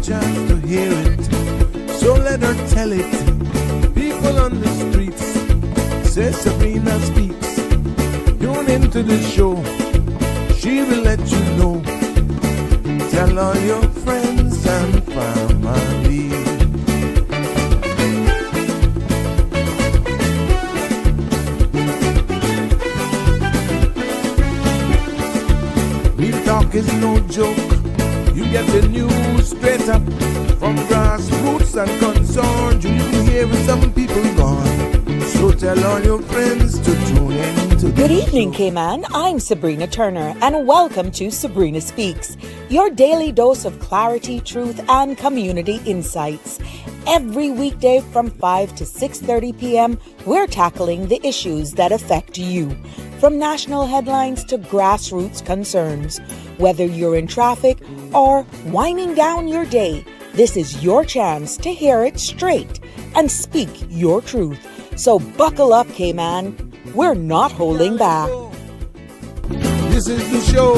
chance to hear it, so let her tell it. People on the streets say Sabrina speaks. Tune into the show, she will let you know. Tell all your friends and family. Real talk is no joke. You get the news straight up from grassroots and concerned. You hear some people gone. So tell all your friends to tune in to Good evening, Cayman. I'm Sabrina Turner, and welcome to Sabrina Speaks, your daily dose of clarity, truth, and community insights. Every weekday from 5 to 6:30 p.m., we're tackling the issues that affect you. From national headlines to grassroots concerns. Whether you're in traffic or winding down your day, this is your chance to hear it straight and speak your truth. So buckle up, Cayman. We're not holding back. This is the show.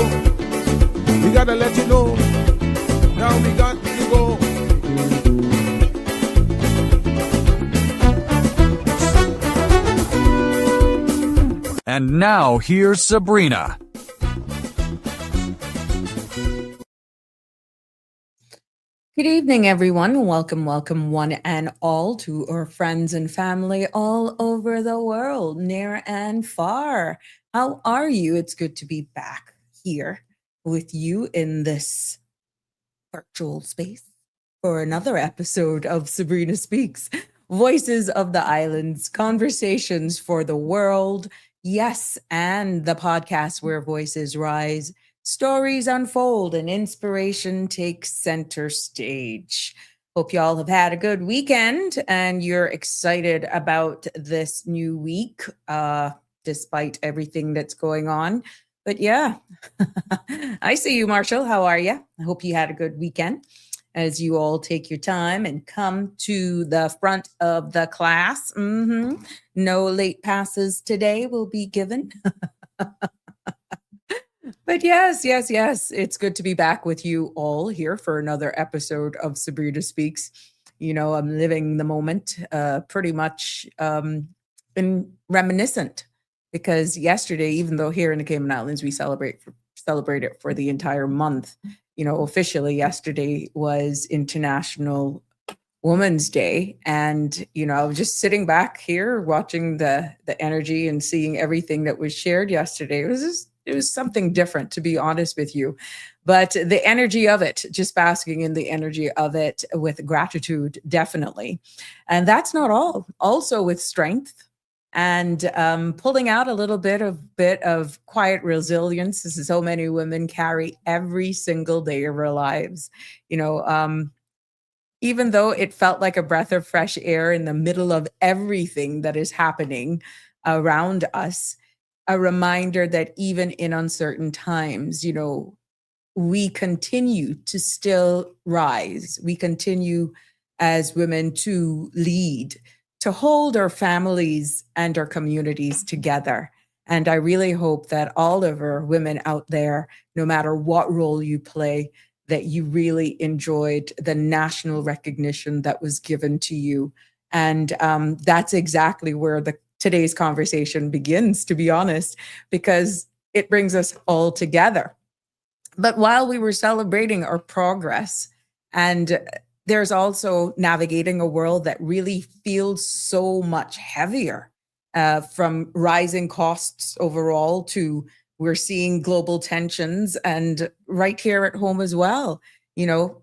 We gotta let you know. Now we got to go. And now here's Sabrina. Good evening, everyone. Welcome, one and all, to our friends and family all over the world, near and far. How are you? It's good to be back here with you in this virtual space for another episode of Sabrina Speaks, Voices of the Islands, Conversations for the World. Yes, and the podcast where voices rise, stories unfold, and inspiration takes center stage. Hope y'all have had a good weekend and you're excited about this new week, despite everything that's going on. But yeah, I see you, Marshall. How are you? I hope you had a good weekend as you all take your time and come to the front of the class. No late passes today will be given. But yes, it's good to be back with you all here for another episode of Sabrina Speaks. You know, I'm living the moment, pretty much been reminiscent, because yesterday, even though here in the Cayman Islands we celebrate it for the entire month, you know, officially yesterday was International Women's Day. And, you know, I was just sitting back here watching the energy and seeing everything that was shared yesterday. It was something different, to be honest with you. But the energy of it, just basking in the energy of it with gratitude, definitely. And that's not all. Also with strength and pulling out a little bit of quiet resilience. This is so many women carry every single day of their lives. You know, even though it felt like a breath of fresh air in the middle of everything that is happening around us, a reminder that even in uncertain times, you know, we continue to still rise. We continue as women to lead, to hold our families and our communities together. And I really hope that all of our women out there, no matter what role you play, that you really enjoyed the national recognition that was given to you. And that's exactly where today's conversation begins, to be honest, because it brings us all together. But while we were celebrating our progress, and there's also navigating a world that really feels so much heavier, from rising costs overall to we're seeing global tensions, and right here at home as well. You know,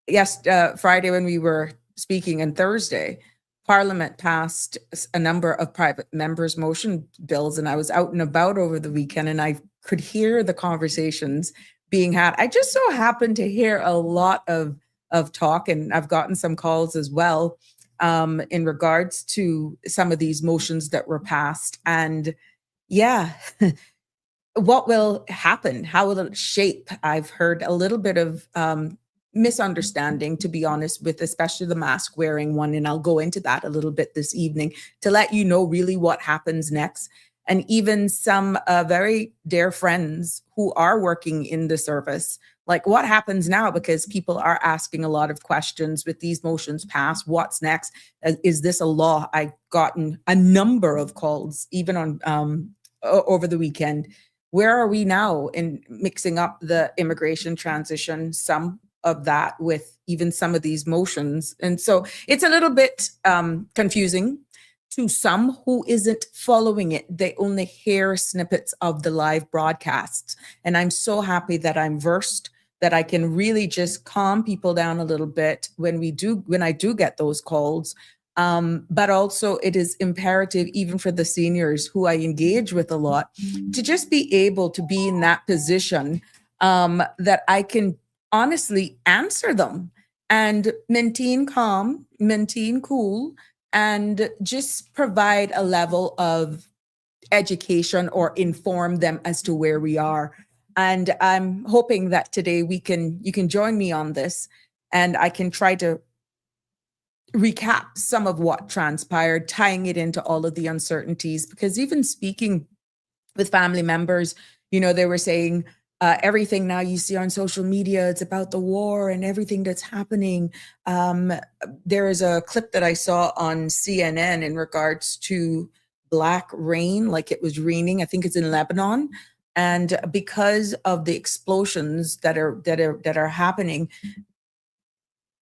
yes, Friday when we were speaking and Thursday, Parliament passed a number of private members' motion bills, and I was out and about over the weekend and I could hear the conversations being had. I just so happened to hear a lot of talk, and I've gotten some calls as well in regards to some of these motions that were passed. And yeah, what will happen? How will it shape? I've heard a little bit of misunderstanding, to be honest, with especially the mask wearing one. And I'll go into that a little bit this evening to let you know really what happens next. And even some very dear friends who are working in the service Like, what happens now? Because people are asking a lot of questions with these motions passed. What's next? Is this a law? I've gotten a number of calls, even on over the weekend. Where are we now in mixing up the immigration transition? Some of that with even some of these motions. And so it's a little bit confusing to some who isn't following it. They only hear snippets of the live broadcasts. And I'm so happy that I'm versed, that I can really just calm people down a little bit when I do get those calls. But also it is imperative, even for the seniors who I engage with a lot, to just be able to be in that position that I can honestly answer them and maintain calm, maintain cool, and just provide a level of education or inform them as to where we are. And I'm hoping that today you can join me on this, and I can try to recap some of what transpired, tying it into all of the uncertainties. Because even speaking with family members, they were saying, everything now you see on social media, it's about the war and everything that's happening. There is a clip that I saw on CNN in regards to black rain, like it was raining. I think it's in Lebanon. And because of the explosions that are happening,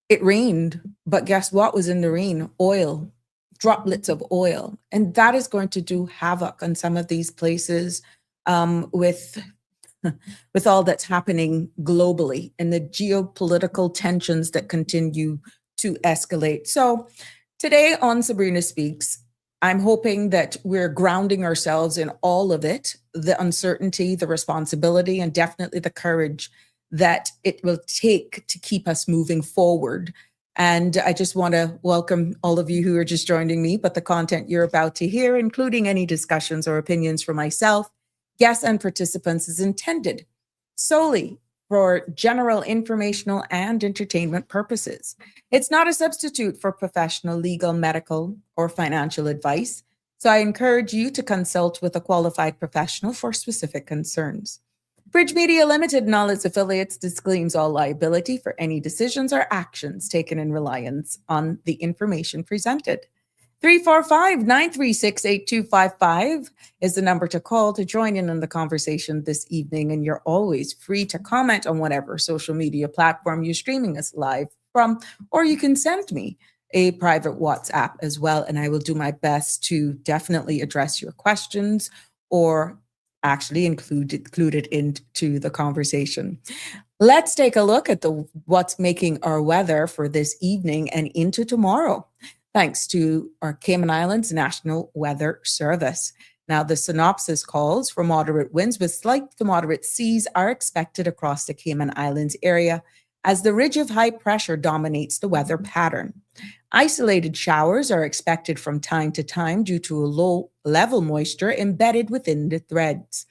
it rained. But guess what was in the rain? Oil, droplets of oil. And that is going to do havoc on some of these places with all that's happening globally and the geopolitical tensions that continue to escalate. So today on Sabrina Speaks, I'm hoping that we're grounding ourselves in all of it, the uncertainty, the responsibility, and definitely the courage that it will take to keep us moving forward. And I just want to welcome all of you who are just joining me, but the content you're about to hear, including any discussions or opinions from myself, guests, and participants, is intended solely for general informational and entertainment purposes. It's not a substitute for professional, legal, medical, or financial advice. So I encourage you to consult with a qualified professional for specific concerns. Bridge Media Limited and all its affiliates disclaims all liability for any decisions or actions taken in reliance on the information presented. 345-936-8255 is the number to call to join in on the conversation this evening. And you're always free to comment on whatever social media platform you're streaming us live from, or you can send me a private WhatsApp as well. And I will do my best to definitely address your questions or actually include it into the conversation. Let's take a look at what's making our weather for this evening and into tomorrow, thanks to our Cayman Islands National Weather Service. Now, the synopsis calls for moderate winds with slight to moderate seas are expected across the Cayman Islands area as the ridge of high pressure dominates the weather pattern. Isolated showers are expected from time to time due to a low-level moisture embedded within the threads.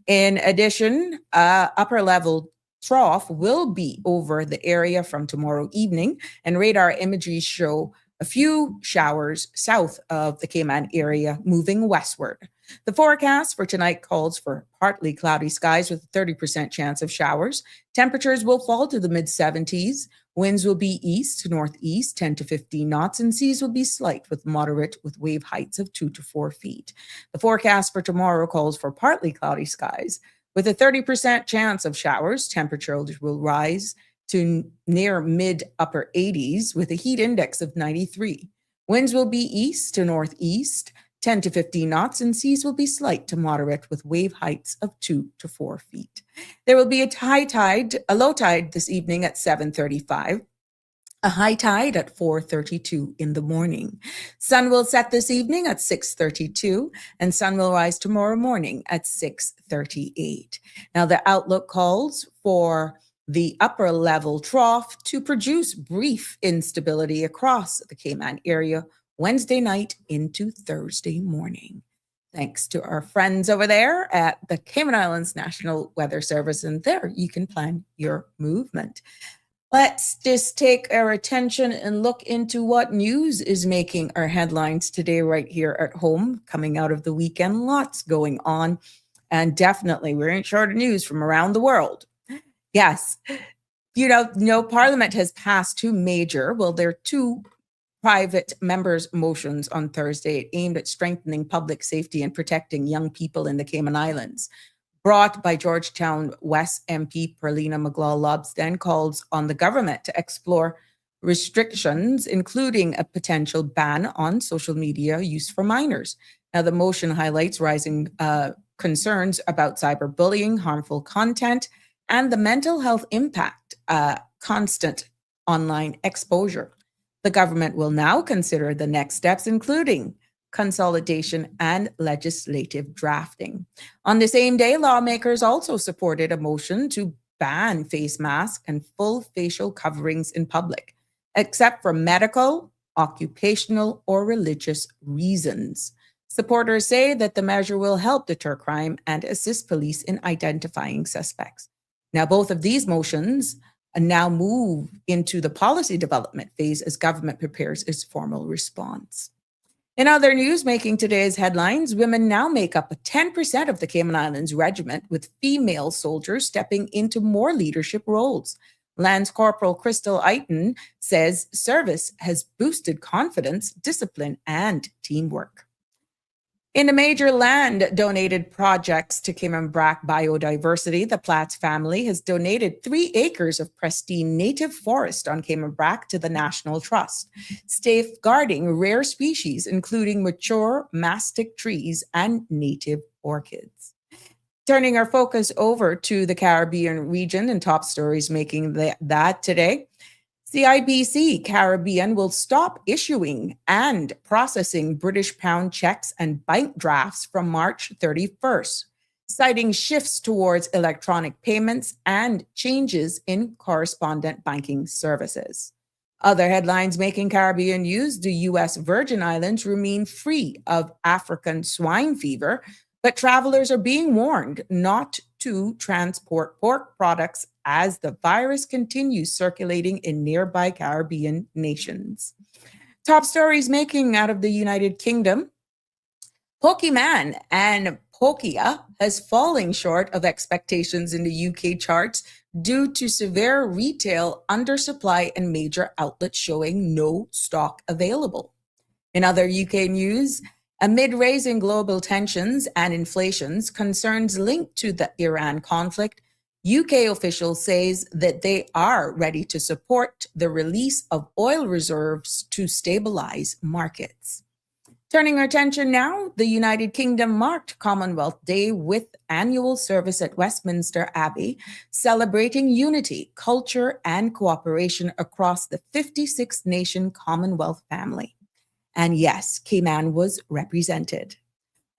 In addition, upper-level trough will be over the area from tomorrow evening, and radar imagery show a few showers south of the Cayman area moving westward. The forecast for tonight calls for partly cloudy skies with a 30% chance of showers. Temperatures will fall to the mid-70s. Winds will be east to northeast, 10 to 15 knots, and seas will be slight with moderate with wave heights of 2 to 4 feet. The forecast for tomorrow calls for partly cloudy skies with a 30% chance of showers. Temperatures will rise to near mid-upper 80s with a heat index of 93. Winds will be east to northeast, 10 to 15 knots, and seas will be slight to moderate with wave heights of 2 to 4 feet. There will be a low tide this evening at 7:35, a high tide at 4:32 in the morning. Sun will set this evening at 6:32, and sun will rise tomorrow morning at 6:38. Now, the outlook calls for the upper level trough to produce brief instability across the Cayman area Wednesday night into Thursday morning. Thanks to our friends over there at the Cayman Islands National Weather Service, and there you can plan your movement. Let's just take our attention and look into what news is making our headlines today right here at home, coming out of the weekend. Lots going on, and definitely we're in short of news from around the world. Yes. Parliament has passed there are two private members' motions on Thursday aimed at strengthening public safety and protecting young people in the Cayman Islands. Brought by Georgetown West MP Perlina McLaughlin, calls on the government to explore restrictions, including a potential ban on social media use for minors. Now, the motion highlights rising concerns about cyberbullying, harmful content, and the mental health impact constant online exposure. The government will now consider the next steps, including consolidation and legislative drafting. On the same day, lawmakers also supported a motion to ban face masks and full facial coverings in public, except for medical, occupational, or religious reasons. Supporters say that the measure will help deter crime and assist police in identifying suspects. Now, both of these motions now move into the policy development phase as government prepares its formal response. In other news making today's headlines, women now make up 10% of the Cayman Islands regiment, with female soldiers stepping into more leadership roles. Lance Corporal Crystal Eiton says service has boosted confidence, discipline, and teamwork. In the major land donated projects to Cayman Brac biodiversity, the Platts family has donated 3 acres of pristine native forest on Cayman Brac to the National Trust, safeguarding rare species, including mature mastic trees and native orchids. Turning our focus over to the Caribbean region and top stories making that today. CIBC Caribbean will stop issuing and processing British pound checks and bank drafts from March 31st, citing shifts towards electronic payments and changes in correspondent banking services. Other headlines making Caribbean news: the U.S. Virgin Islands remain free of African swine fever, but travelers are being warned not to transport pork products as the virus continues circulating in nearby Caribbean nations. Top stories making out of the United Kingdom. Pokemon and Pokia has fallen short of expectations in the UK charts due to severe retail undersupply and major outlets showing no stock available. In other UK news, amid rising global tensions and inflations, concerns linked to the Iran conflict, UK officials say that they are ready to support the release of oil reserves to stabilize markets. Turning our attention now, the United Kingdom marked Commonwealth Day with annual service at Westminster Abbey, celebrating unity, culture, and cooperation across the 56-nation Commonwealth family. And yes, Cayman was represented.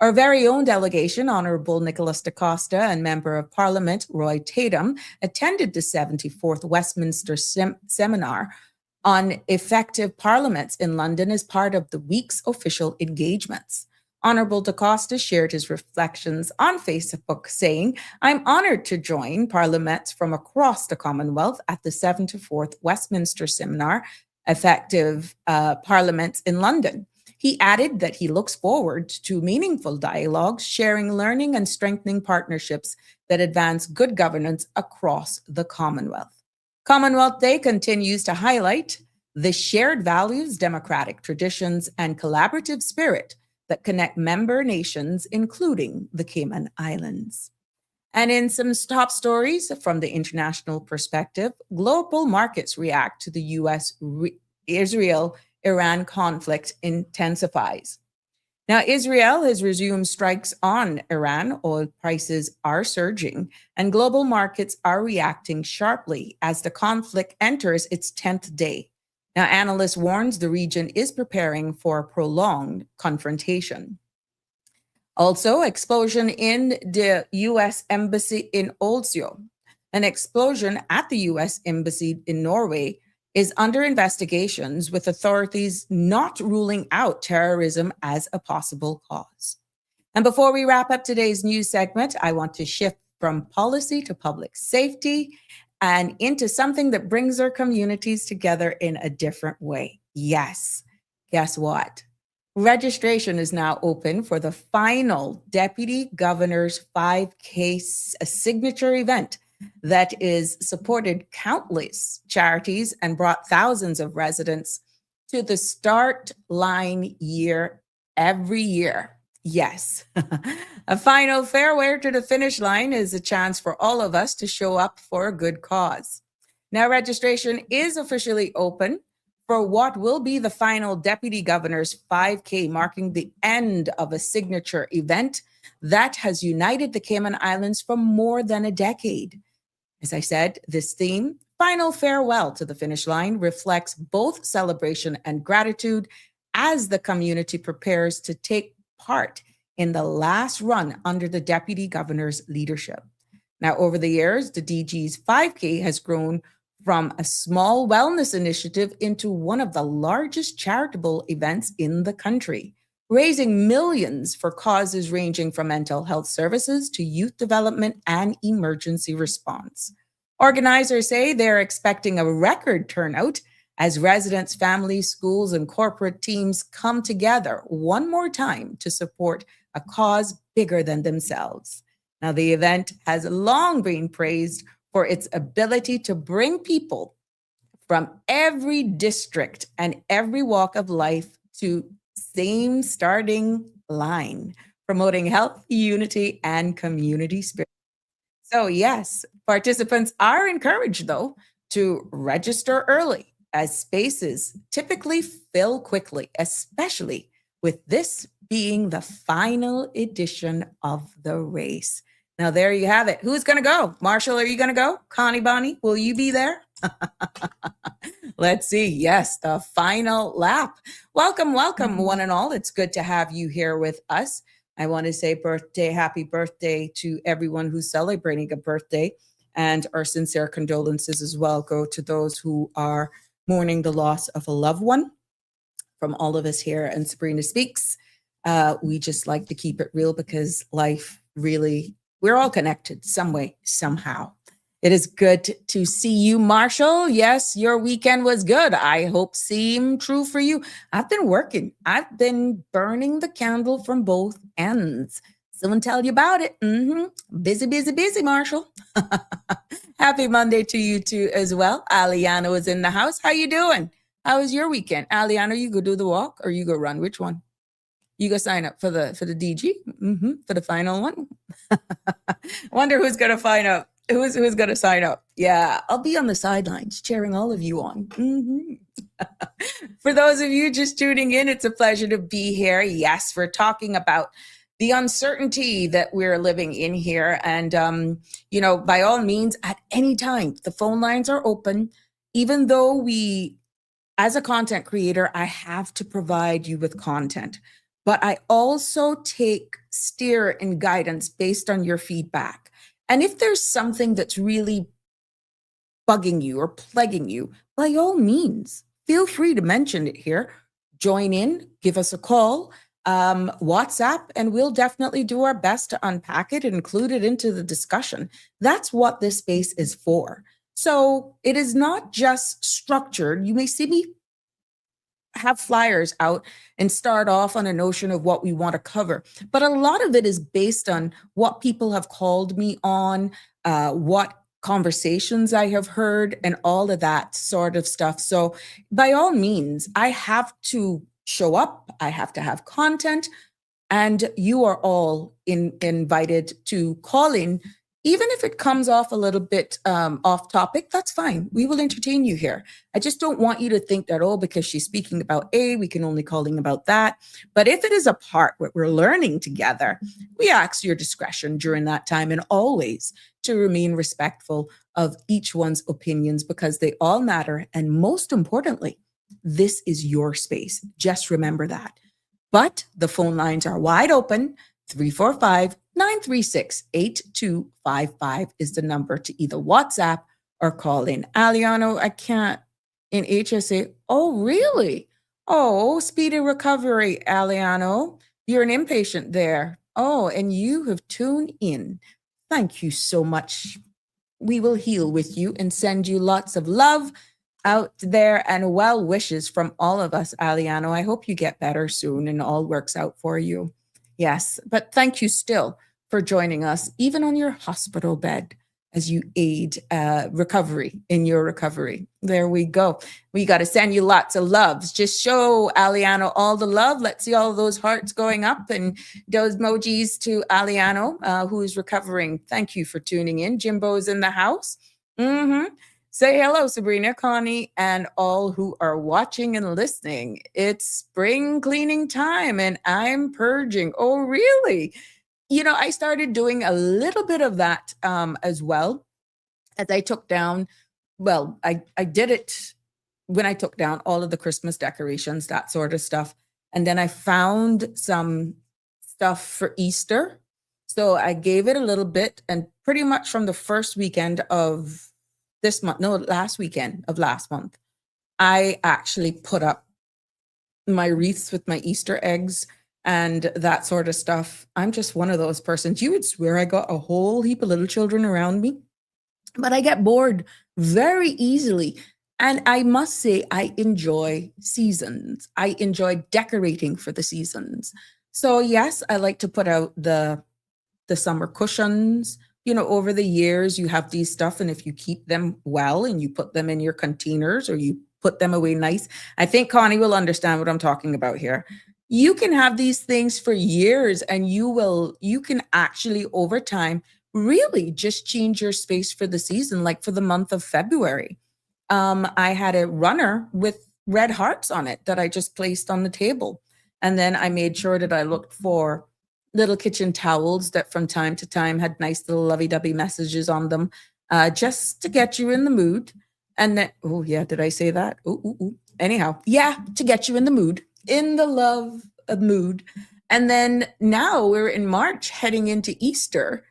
Our very own delegation, Honorable Nicholas DaCosta and Member of Parliament Roy Tatum, attended the 74th Westminster Seminar on Effective Parliaments in London as part of the week's official engagements. Honorable DaCosta shared his reflections on Facebook, saying, "I'm honored to join parliaments from across the Commonwealth at the 74th Westminster Seminar, Effective Parliaments in London." He added that he looks forward to meaningful dialogues, sharing learning and strengthening partnerships that advance good governance across the Commonwealth. Commonwealth Day continues to highlight the shared values, democratic traditions, and collaborative spirit that connect member nations, including the Cayman Islands. And in some top stories from the international perspective, global markets react to the U.S.-Israel-Iran conflict intensifies. Now, Israel has resumed strikes on Iran. Oil prices are surging, and global markets are reacting sharply as the conflict enters its 10th day. Now, analysts warns the region is preparing for a prolonged confrontation. Also, explosion in the U.S. Embassy in Oslo. An explosion at the U.S. Embassy in Norway is under investigations, with authorities not ruling out terrorism as a possible cause. And before we wrap up today's news segment, I want to shift from policy to public safety and into something that brings our communities together in a different way. Yes, guess what? Registration is now open for the final Deputy Governor's 5K signature event that is supported countless charities and brought thousands of residents to the start line year every year. Yes. A final farewell to the finish line is a chance for all of us to show up for a good cause. Now, registration is officially open for what will be the final Deputy Governor's 5K, marking the end of a signature event that has united the Cayman Islands for more than a decade. As I said, this theme, Final Farewell to the Finish Line, reflects both celebration and gratitude as the community prepares to take part in the last run under the Deputy Governor's leadership. Now, over the years, the DG's 5K has grown from a small wellness initiative into one of the largest charitable events in the country, raising millions for causes ranging from mental health services to youth development and emergency response. Organizers say they're expecting a record turnout as residents, families, schools, and corporate teams come together one more time to support a cause bigger than themselves. Now, the event has long been praised for its ability to bring people from every district and every walk of life to same starting line, promoting health, unity, and community spirit. So yes, participants are encouraged, though, to register early as spaces typically fill quickly, especially with this being the final edition of the race. Now, there you have it. Who's going to go? Marshall, are you going to go? Connie Bonnie, will you be there? Let's see. Yes, the final lap. Welcome, welcome, one and all. It's good to have you here with us. I want to say happy birthday to everyone who's celebrating a birthday, and our sincere condolences as well go to those who are mourning the loss of a loved one. From all of us here and Sabrina Speaks, we just like to keep it real because life really, we're all connected some way, somehow. It is good to see you, Marshall. Yes, your weekend was good. I hope same true for you. I've been working. I've been burning the candle from both ends. Someone tell you about it. Busy, busy, busy, Marshall. Happy Monday to you too as well. Aliano is in the house. How you doing? How was your weekend? Aliano, you go do the walk or you go run? Which one? You go sign up for the DG? For the final one? Wonder who's going to find out. Who's going to sign up? Yeah, I'll be on the sidelines cheering all of you on. For those of you just tuning in, it's a pleasure to be here. Yes, we're talking about the uncertainty that we're living in here. And, by all means, at any time, the phone lines are open. Even though as a content creator, I have to provide you with content. But I also take steer and guidance based on your feedback. And if there's something that's really bugging you or plaguing you, by all means, feel free to mention it here. Join in, give us a call, WhatsApp, and we'll definitely do our best to unpack it and include it into the discussion. That's what this space is for. So it is not just structured. You may see me have flyers out and start off on a notion of what we want to cover. But a lot of it is based on what people have called me on, what conversations I have heard, and all of that sort of stuff. So by all means, I have to show up. I have to have content. And you are all invited to call in. Even if it comes off a little bit off topic, that's fine. We will entertain you here. I just don't want you to think that, because she's speaking about A, we can only call in about that. But if it is a part where we're learning together, we ask your discretion during that time, and always to remain respectful of each one's opinions because they all matter. And most importantly, this is your space. Just remember that. But the phone lines are wide open. 345-936-8255 is the number to either WhatsApp or call in. Aliano, I can't in HSA. Oh, really? Oh, speedy recovery, Aliano. You're an inpatient there. Oh, and you have tuned in. Thank you so much. We will heal with you and send you lots of love out there and well wishes from all of us, Aliano. I hope you get better soon and all works out for you. Yes, but thank you still for joining us, even on your hospital bed. as you aid recovery in your recovery. There we go. We got to send you lots of loves. Just show Aliano all the love. Let's see all those hearts going up and those emojis to Aliano, who is recovering. Thank you for tuning in. Jimbo's in the house. Say hello, Sabrina, Connie, and all who are watching and listening. It's spring cleaning time and I'm purging. Oh, really? I started doing a little bit of that as well as I took down. Well, I did it when I took down all of the Christmas decorations, that sort of stuff. And then I found some stuff for Easter. So I gave it a little bit, and pretty much from the first weekend of this month, no, last weekend of last month, I actually put up my wreaths with my Easter eggs and that sort of stuff. I'm just one of those persons. You would swear I got a whole heap of little children around me, but I get bored very easily. And I must say, I enjoy seasons. I enjoy decorating for the seasons. So yes, I like to put out the summer cushions. Over the years, you have these stuff, and if you keep them well and you put them in your containers or you put them away nice, I think Connie will understand what I'm talking about here. You can have these things for years, and you can actually over time really just change your space for the season. Like for the month of February, I had a runner with red hearts on it that I just placed on the table. And then I made sure that I looked for little kitchen towels that from time to time had nice little lovey-dovey messages on them, just to get you in the mood. And then, oh yeah, did I say that? Ooh. Anyhow, yeah, to get you in the mood, in the love mood. And then now we're in March, heading into Easter.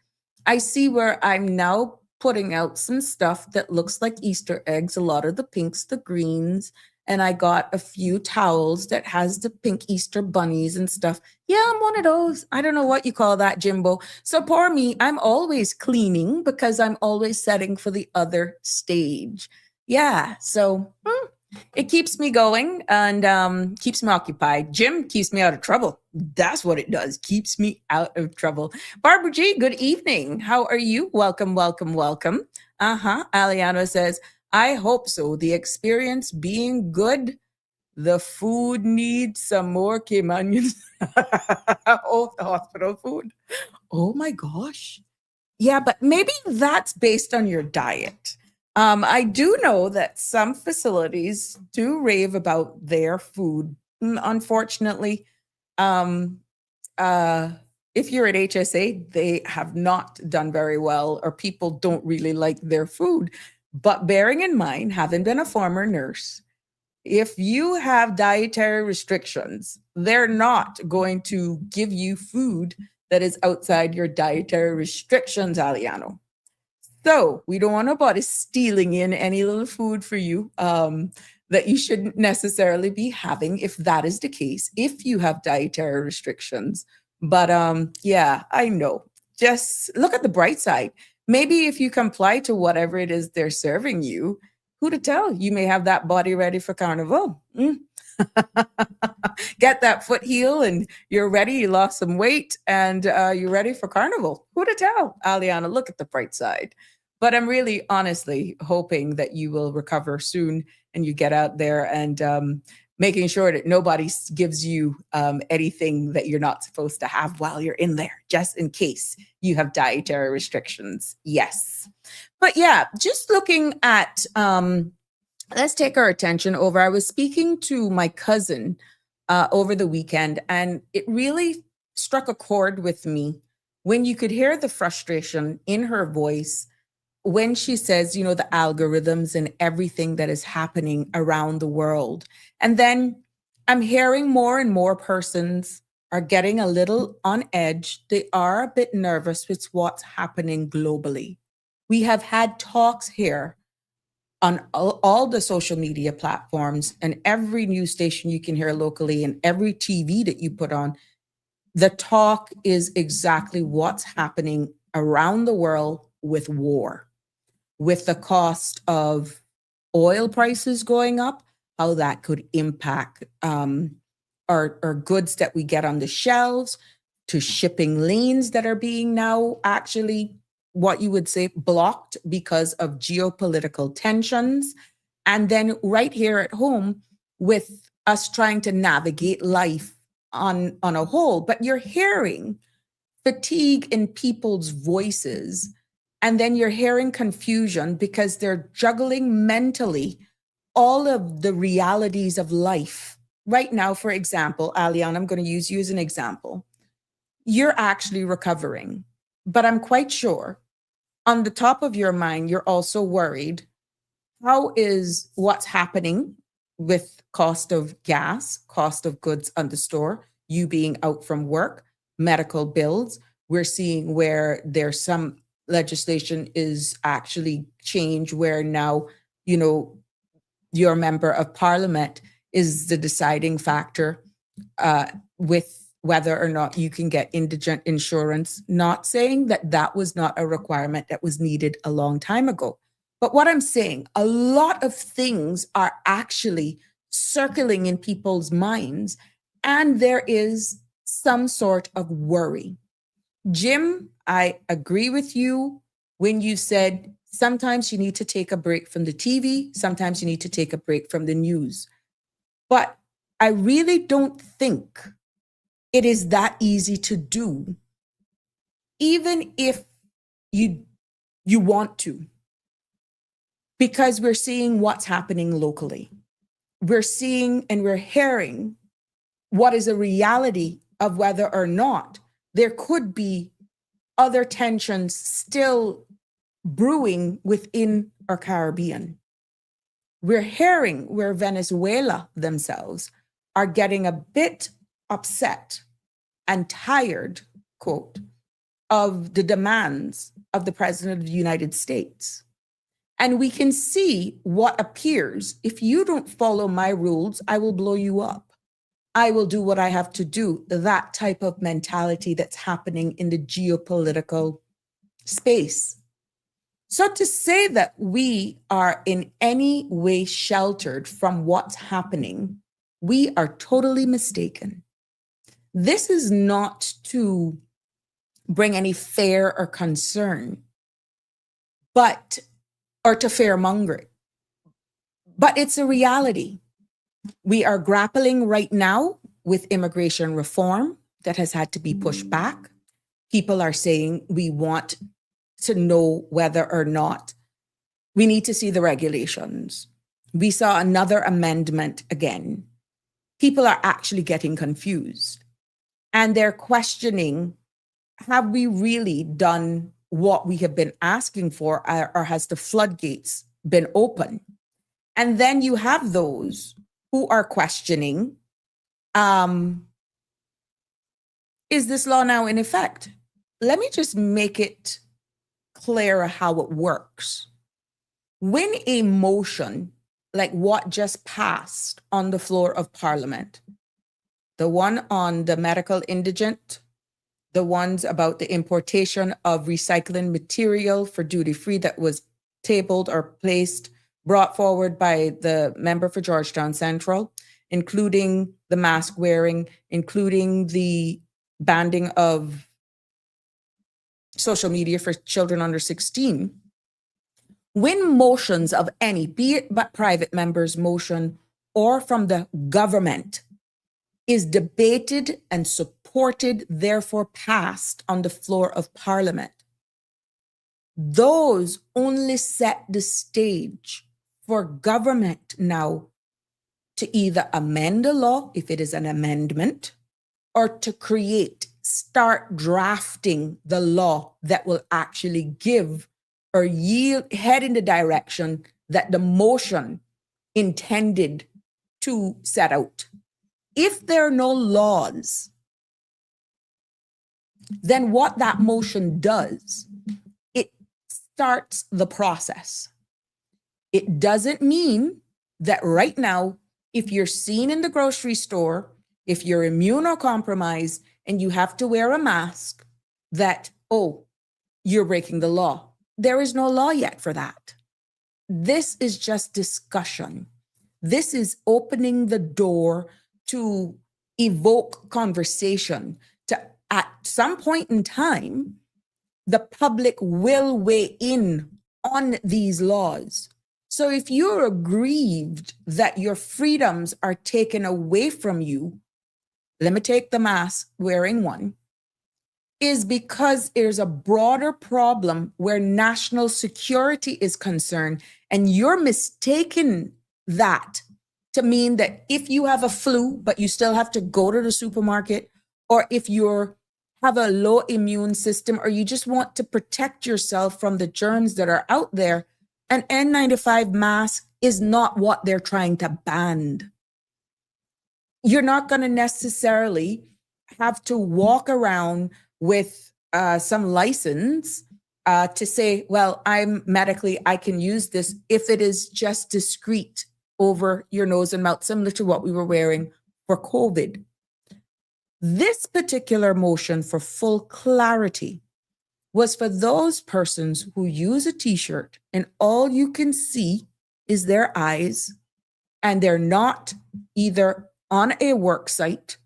I see where I'm now putting out some stuff that looks like Easter eggs, a lot of the pinks, the greens. And I got a few towels that has the pink Easter bunnies and stuff. Yeah, I'm one of those. I don't know what you call that, Jimbo. So poor me, I'm always cleaning because I'm always setting for the other stage. Yeah, so it keeps me going and keeps me occupied. Jim keeps me out of trouble. That's what it does. Keeps me out of trouble. Barbara G, good evening. How are you? Welcome. Aliano says, I hope so. The experience being good. The food needs some more Cayman. Oh, the hospital food. Oh my gosh. Yeah, but maybe that's based on your diet. I do know that some facilities do rave about their food. Unfortunately, if you're at HSA, they have not done very well, or people don't really like their food. But bearing in mind, having been a former nurse, if you have dietary restrictions, they're not going to give you food that is outside your dietary restrictions, Aliano. So we don't want nobody stealing in any little food for you that you shouldn't necessarily be having, if that is the case, if you have dietary restrictions. But yeah, I know. Just look at the bright side. Maybe if you comply to whatever it is they're serving you, who to tell? You may have that body ready for carnival. Get that foot heel and you're ready. You lost some weight and you're ready for carnival. Who to tell? Aliana, look at the bright side. But I'm really honestly hoping that you will recover soon and you get out there and making sure that nobody gives you anything that you're not supposed to have while you're in there, just in case you have dietary restrictions. Yes. But yeah, just looking at, let's take our attention over. I was speaking to my cousin over the weekend, and it really struck a chord with me when you could hear the frustration in her voice when she says, you know, the algorithms and everything that is happening around the world. And then I'm hearing more and more persons are getting a little on edge. They are a bit nervous with what's happening globally. We have had talks here on all the social media platforms and every news station you can hear locally and every TV that you put on. The talk is exactly what's happening around the world with war, with the cost of oil prices going up, how that could impact our goods that we get on the shelves, to shipping lanes that are being now actually what you would say blocked because of geopolitical tensions. And then right here at home, with us trying to navigate life on a whole, but you're hearing fatigue in people's voices, and then you're hearing confusion because they're juggling mentally all of the realities of life. Right now, for example, Alian, I'm going to use you as an example. You're actually recovering, but I'm quite sure on the top of your mind, you're also worried. How is what's happening with cost of gas, cost of goods on the store, you being out from work, medical bills? We're seeing where there's some legislation is actually changed where now, you know, your member of parliament is the deciding factor with whether or not you can get indigent insurance. Not saying that that was not a requirement that was needed a long time ago. But what I'm saying, a lot of things are actually circling in people's minds, and there is some sort of worry. Jim, I agree with you when you said sometimes you need to take a break from the TV, sometimes you need to take a break from the news. But I really don't think it is that easy to do, even if you want to, because we're seeing what's happening locally. We're seeing and we're hearing what is a reality of whether or not there could be other tensions still brewing within our Caribbean. We're hearing where Venezuela themselves are getting a bit upset and tired, quote, of the demands of the President of the United States. And we can see what appears. If you don't follow my rules, I will blow you up. I will do what I have to do. That type of mentality that's happening in the geopolitical space. So to say that we are in any way sheltered from what's happening, we are totally mistaken. This is not to bring any fear or concern, or to fearmonger it, but it's a reality. We are grappling right now with immigration reform that has had to be pushed back. People are saying we want to know whether or not we need to see the regulations. We saw another amendment again. People are actually getting confused and they're questioning, have we really done what we have been asking for, or has the floodgates been open? And then you have those who are questioning, is this law now in effect? Let me just make it clear how it works. When a motion like what just passed on the floor of Parliament, the one on the medical indigent, the ones about the importation of recycling material for duty-free that was tabled or brought forward by the member for Georgetown Central, including the mask wearing, including the banning of social media for children under 16. When motions of any, be it but private members' motion or from the government, is debated and supported, therefore passed on the floor of Parliament, those only set the stage for government now to either amend a law, if it is an amendment, or to start drafting the law that will actually give or head in the direction that the motion intended to set out. If there are no laws, then what that motion does, it starts the process. It doesn't mean that right now, if you're seen in the grocery store, if you're immunocompromised and you have to wear a mask, that, oh, you're breaking the law. There is no law yet for that. This is just discussion. This is opening the door to evoke conversation, to at some point in time, the public will weigh in on these laws. So if you're aggrieved that your freedoms are taken away from you, let me take the mask wearing one, is because there's a broader problem where national security is concerned, and you're mistaking that to mean that if you have a flu, but you still have to go to the supermarket, or if you have a low immune system, or you just want to protect yourself from the germs that are out there, an N95 mask is not what they're trying to ban. You're not going to necessarily have to walk around with some license to say, well, I can use this if it is just discreet over your nose and mouth, similar to what we were wearing for COVID. This particular motion, for full clarity, was for those persons who use a t-shirt and all you can see is their eyes, and they're not either on a work site.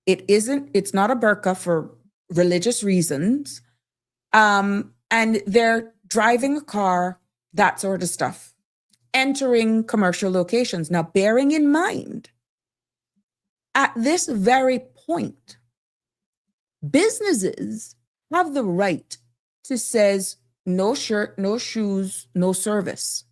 It's not a burqa for religious reasons. And they're driving a car, that sort of stuff, entering commercial locations. Now, bearing in mind, at this very point, businesses have the right to says no shirt, no shoes, no service.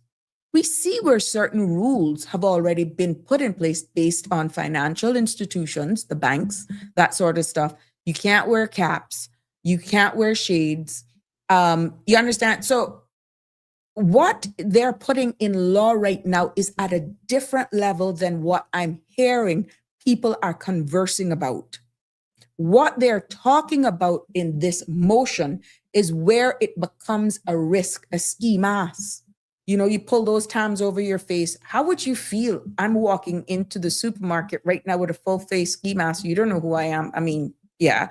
We see where certain rules have already been put in place based on financial institutions, the banks, that sort of stuff. You can't wear caps. You can't wear shades. You understand? So what they're putting in law right now is at a different level than what I'm hearing people are conversing about. What they're talking about in this motion is where it becomes a risk, a ski mask. You know, you pull those Tams over your face. How would you feel? I'm walking into the supermarket right now with a full face ski mask. You don't know who I am. I mean, yeah.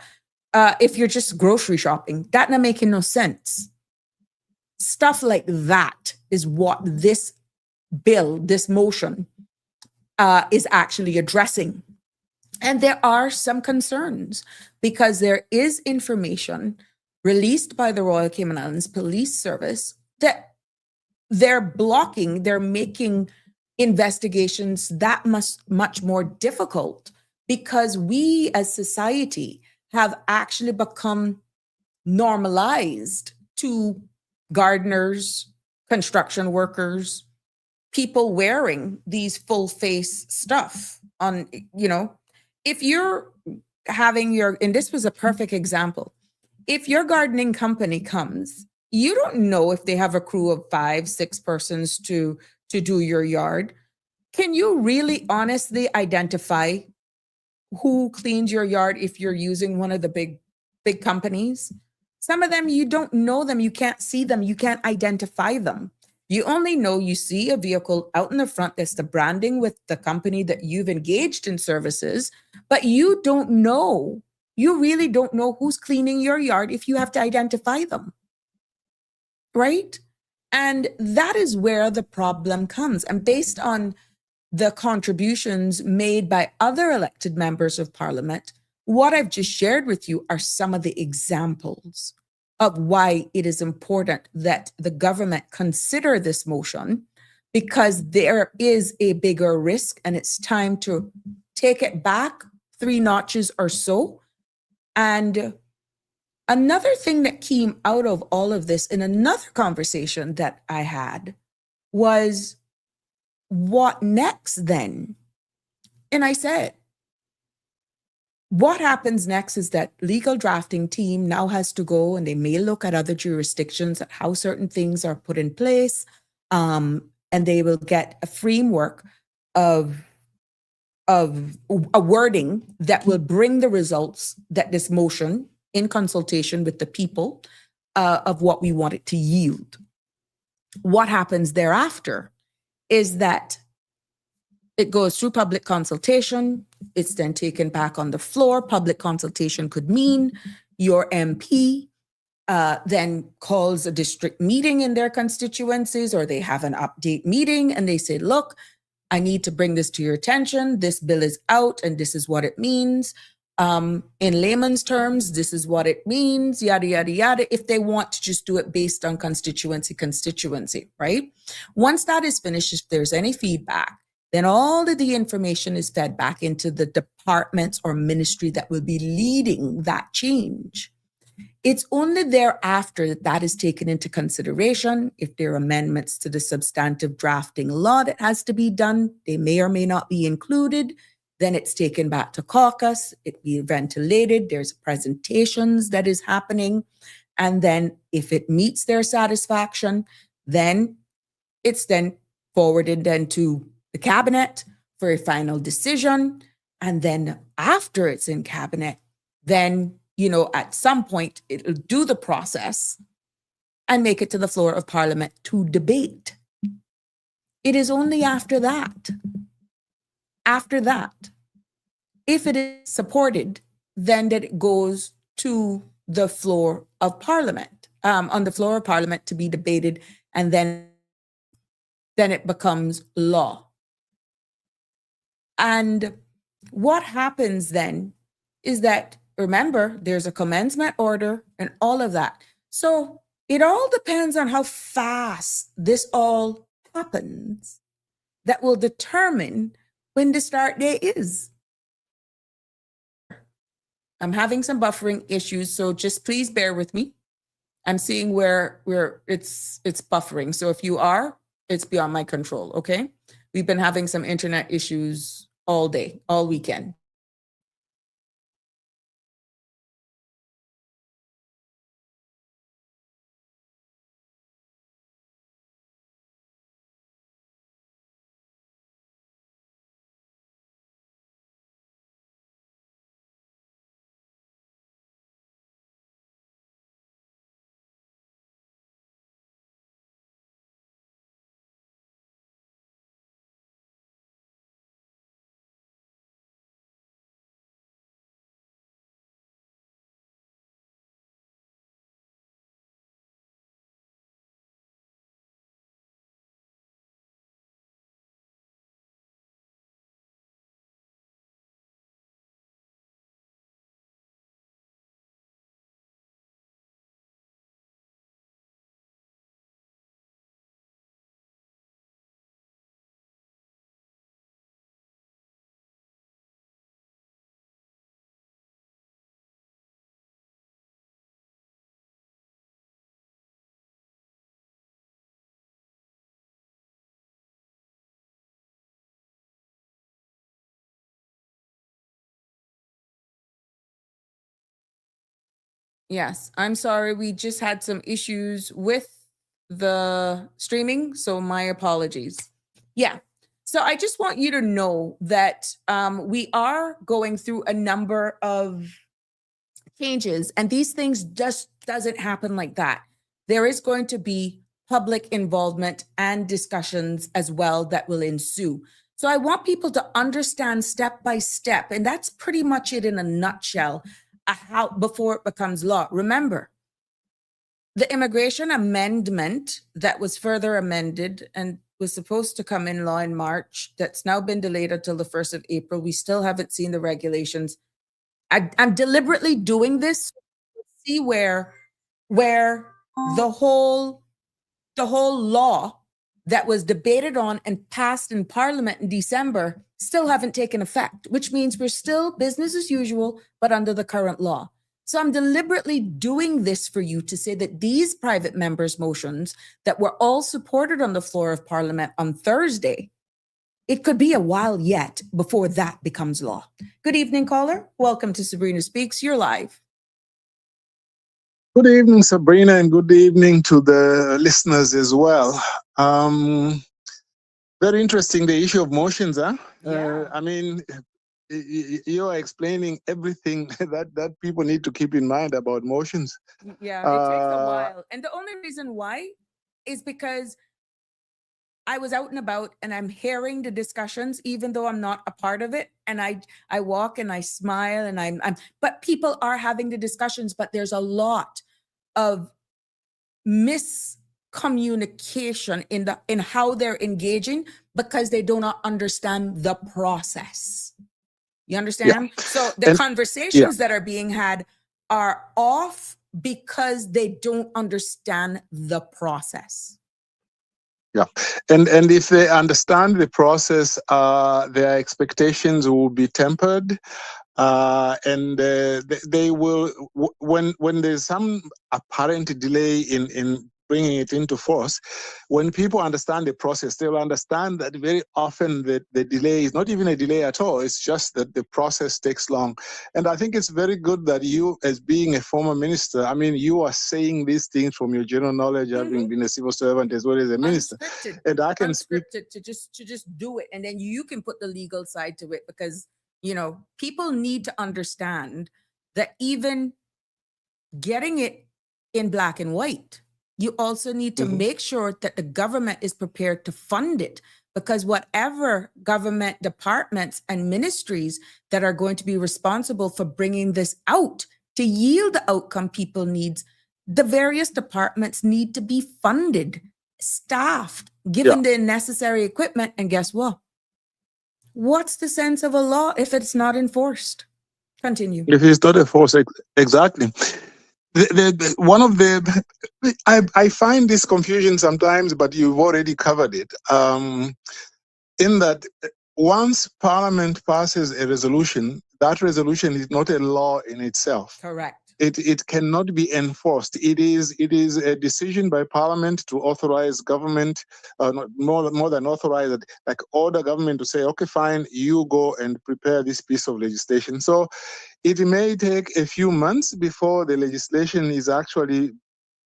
If you're just grocery shopping, that not making no sense. Stuff like that is what this bill, this motion, is actually addressing. And there are some concerns because there is information released by the Royal Cayman Islands Police Service that they're making investigations that much more difficult because we as society have actually become normalized to gardeners, construction workers, people wearing these full face stuff on, you know, if you're having and this was a perfect example. If your gardening company comes, you don't know if they have a crew of 5-6 persons to do your yard. Can you really honestly identify who cleans your yard if you're using one of the big companies? Some of them, you don't know them. You can't see them. You can't identify them. You only know you see a vehicle out in the front that's the branding with the company that you've engaged in services, but you don't know. You really don't know who's cleaning your yard if you have to identify them. Right? And that is where the problem comes. And based on the contributions made by other elected members of Parliament, what I've just shared with you are some of the examples of why it is important that the government consider this motion, because there is a bigger risk and it's time to take it back 3 notches or so. And another thing that came out of all of this in another conversation that I had was, what next then? And I said, what happens next is that legal drafting team now has to go and they may look at other jurisdictions at how certain things are put in place. And they will get a framework of a wording that will bring the results that this motion, in consultation with the people, of what we want it to yield. What happens thereafter is that it goes through public consultation. It's then taken back on the floor. Public consultation could mean your MP then calls a district meeting in their constituencies, or they have an update meeting and they say, look, I need to bring this to your attention. This bill is out and this is what it means. In layman's terms, this is what it means, yada, yada, yada, if they want to just do it based on constituency, right? Once that is finished, if there's any feedback, then all of the information is fed back into the departments or ministry that will be leading that change. It's only thereafter that that is taken into consideration. If there are amendments to the substantive drafting law that has to be done, they may or may not be included. Then it's taken back to caucus, it be ventilated, there's presentations that is happening. And then if it meets their satisfaction, then it's then forwarded then to the cabinet for a final decision. And then after it's in cabinet, then, at some point it'll do the process and make it to the floor of parliament to debate. It is only after that, if it is supported, then that it goes to the floor of parliament, on the floor of parliament to be debated, and then it becomes law. And what happens then is that, remember, there's a commencement order and all of that. So it all depends on how fast this all happens that will determine when the start date is. I'm having some buffering issues, so just please bear with me. I'm seeing where it's buffering. So if you are, it's beyond my control, okay? We've been having some internet issues all day, all weekend. Yes, I'm sorry. We just had some issues with the streaming, so my apologies. Yeah. So I just want you to know that we are going through a number of changes, and these things just doesn't happen like that. There is going to be public involvement and discussions as well that will ensue. So I want people to understand step by step, and that's pretty much it in a nutshell, how before it becomes law. Remember, the immigration amendment that was further amended and was supposed to come in law in March, that's now been delayed until the 1st of April. We still haven't seen the regulations. I'm deliberately doing this to see where the whole law that was debated on and passed in Parliament in December still haven't taken effect, which means we're still business as usual, but under the current law. So I'm deliberately doing this for you to say that these private members' motions that were all supported on the floor of Parliament on Thursday, it could be a while yet before that becomes law. Good evening, caller. Welcome to Sabrina Speaks. You're live. Good evening, Sabrina, and good evening to the listeners as well. Very interesting, the issue of motions, huh? Yeah. I mean, you are explaining everything that people need to keep in mind about motions. Yeah, it takes a while. And the only reason why is because I was out and about and I'm hearing the discussions, even though I'm not a part of it. And I walk and I smile and but people are having the discussions, but there's a lot of miscommunication in how they're engaging because they do not understand the process. You understand? So the And yeah. conversations that are being had are off because they don't understand the process. Yeah, and if they understand the process, their expectations will be tempered, and they will when there's some apparent delay in bringing it into force. When people understand the process, they will understand that very often the delay is not even a delay at all. It's just that the process takes long. And I think it's very good that you, as being a former minister, I mean, you are saying these things from your general knowledge, having been a civil servant as well as a minister. Unscripted. And I can speak. Unscripted to just do it, and then you can put the legal side to it, because people need to understand that even getting it in black and white, you also need to make sure that the government is prepared to fund it, because whatever government departments and ministries that are going to be responsible for bringing this out to yield the outcome people needs, the various departments need to be funded, staffed, given the necessary equipment. And guess what? What's the sense of a law if it's not enforced? Continue. If it's not enforced, exactly. One of the, I find this confusion sometimes, but you've already covered it. In that, once Parliament passes a resolution, that resolution is not a law in itself. Correct. It cannot be enforced. It is a decision by Parliament to authorize government, more than authorize it, like order government to say, okay, fine, you go and prepare this piece of legislation. So it may take a few months before the legislation is actually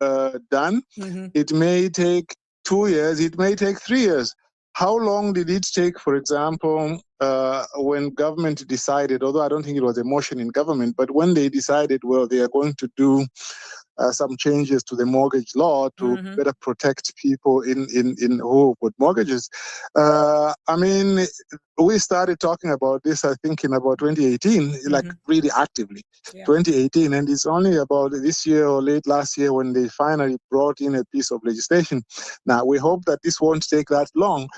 done. It may take 2 years. It may take 3 years. How long did it take, for example, when government decided, although I don't think it was a motion in government, but when they decided, well, they are going to do some changes to the mortgage law to better protect people in who put mortgages. I mean, we started talking about this, I think, in about 2018, like really actively. 2018, and it's only about this year or late last year when they finally brought in a piece of legislation. Now, we hope that this won't take that long,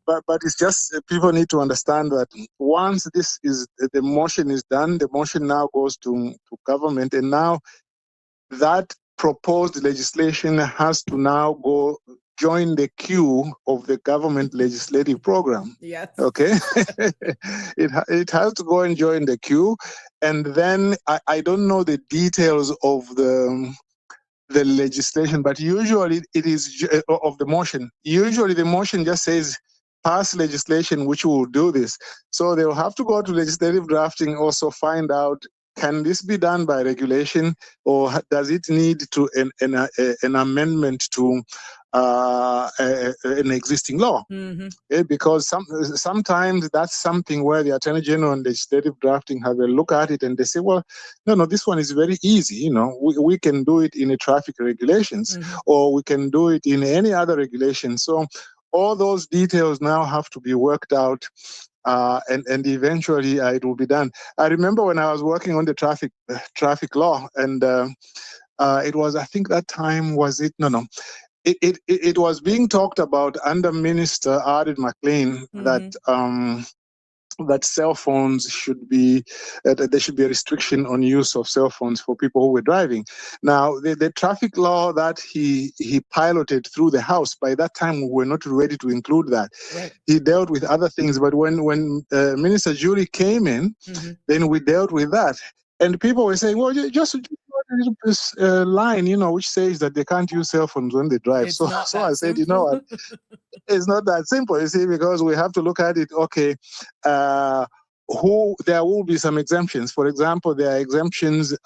but it's just people need to understand that once the motion is done, the motion now goes to government, and now that proposed legislation has to now go join the queue of the government legislative program. Yes. Okay. it has to go and join the queue. And then I don't know the details of the legislation, but usually it is of the motion. Usually the motion just says pass legislation which will do this. So they'll have to go to legislative drafting, also find out, can this be done by regulation, or does it need to an amendment to an existing law? Because sometimes that's something where the Attorney General and legislative drafting have a look at it and they say, well, no, this one is very easy. We can do it in a traffic regulations, or we can do it in any other regulation. So all those details now have to be worked out. And eventually it will be done. I remember when I was working on the traffic law, and it was, I think that time was it? No. It was being talked about under Minister Arded McLean that cell phones should be, there should be a restriction on use of cell phones for people who were driving. Now, the traffic law that he piloted through the House, by that time we were not ready to include that. Right. He dealt with other things, but when Minister Julie came in, then we dealt with that. And people were saying, well, just this line, which says that they can't use cell phones when they drive. So I said, you know what? It's not that simple, you see, because we have to look at it. Okay, there will be some exemptions. For example, there are exemptions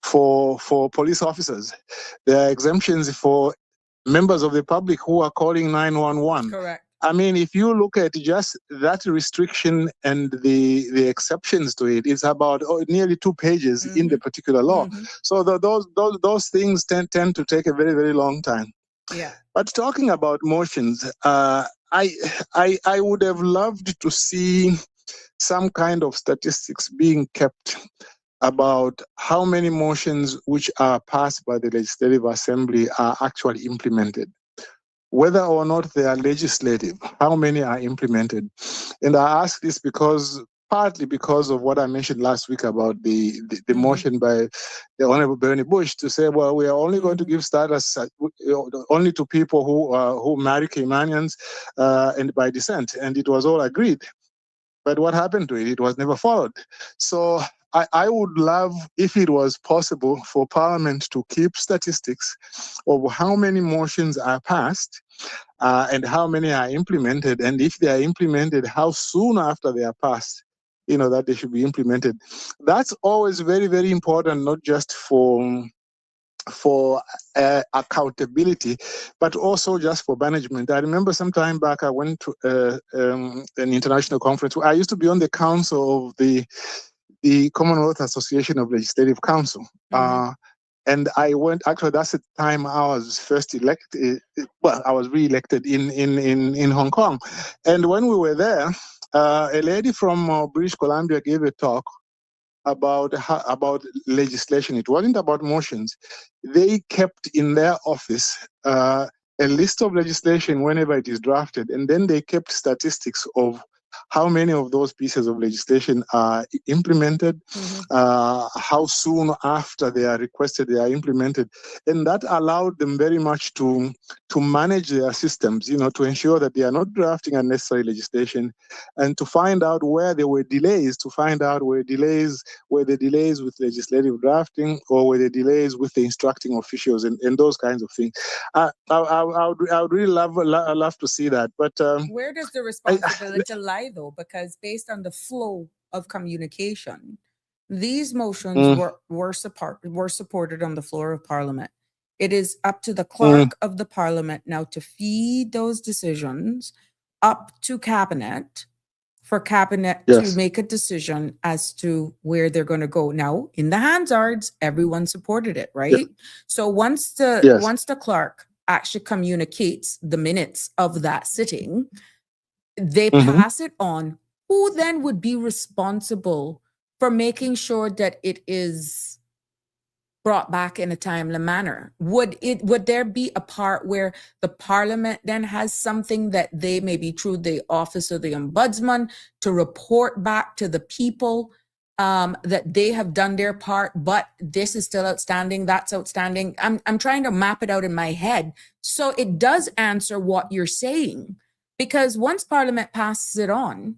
for police officers. There are exemptions for members of the public who are calling 911. Correct. I mean, if you look at just that restriction and the exceptions to it, it's about nearly 2 pages in the particular law. So those things tend to take a very, very long time. Yeah. But talking about motions, I would have loved to see some kind of statistics being kept about how many motions which are passed by the Legislative Assembly are actually implemented. Whether or not they are legislative, how many are implemented? And I ask this because partly because of what I mentioned last week about the Mhm. motion by the Honorable Bernie Bush to say, well, we are only going to give status only to people who marry Caymanians and by descent, and it was all agreed. But what happened to it? It was never followed. So I would love, if it was possible, for Parliament to keep statistics of how many motions are passed and how many are implemented, and if they are implemented, how soon after they are passed, that they should be implemented. That's always very, very important, not just for accountability, but also just for management. I remember some time back I went to an international conference. I used to be on the council of the Commonwealth Association of Legislative Council. And I went, actually, that's the time I was first elected. Well, I was re-elected in Hong Kong. And when we were there, a lady from British Columbia gave a talk about legislation. It wasn't about motions. They kept in their office a list of legislation whenever it is drafted, and then they kept statistics of how many of those pieces of legislation are implemented, how soon after they are requested they are implemented, and that allowed them very much to manage their systems, to ensure that they are not drafting unnecessary legislation, and to find out where there were delays, to find out where the delays with legislative drafting or were the delays with the instructing officials and those kinds of things. I would really love to see that, but where does the responsibility lie, though? Because based on the flow of communication, these motions were supported on the floor of Parliament. It is up to the clerk of the Parliament now to feed those decisions up to Cabinet, for Cabinet to make a decision as to where they're going to go. Now, in the Hansards, everyone supported it, right? So once the clerk actually communicates the minutes of that sitting, they pass it on. Who then would be responsible for making sure that it is brought back in a timely manner? Would there be a part where the Parliament then has something that they, maybe through the office of the Ombudsman, to report back to the people that they have done their part, but this is still outstanding, that's outstanding? I'm trying to map it out in my head so it does answer what you're saying, because once Parliament passes it on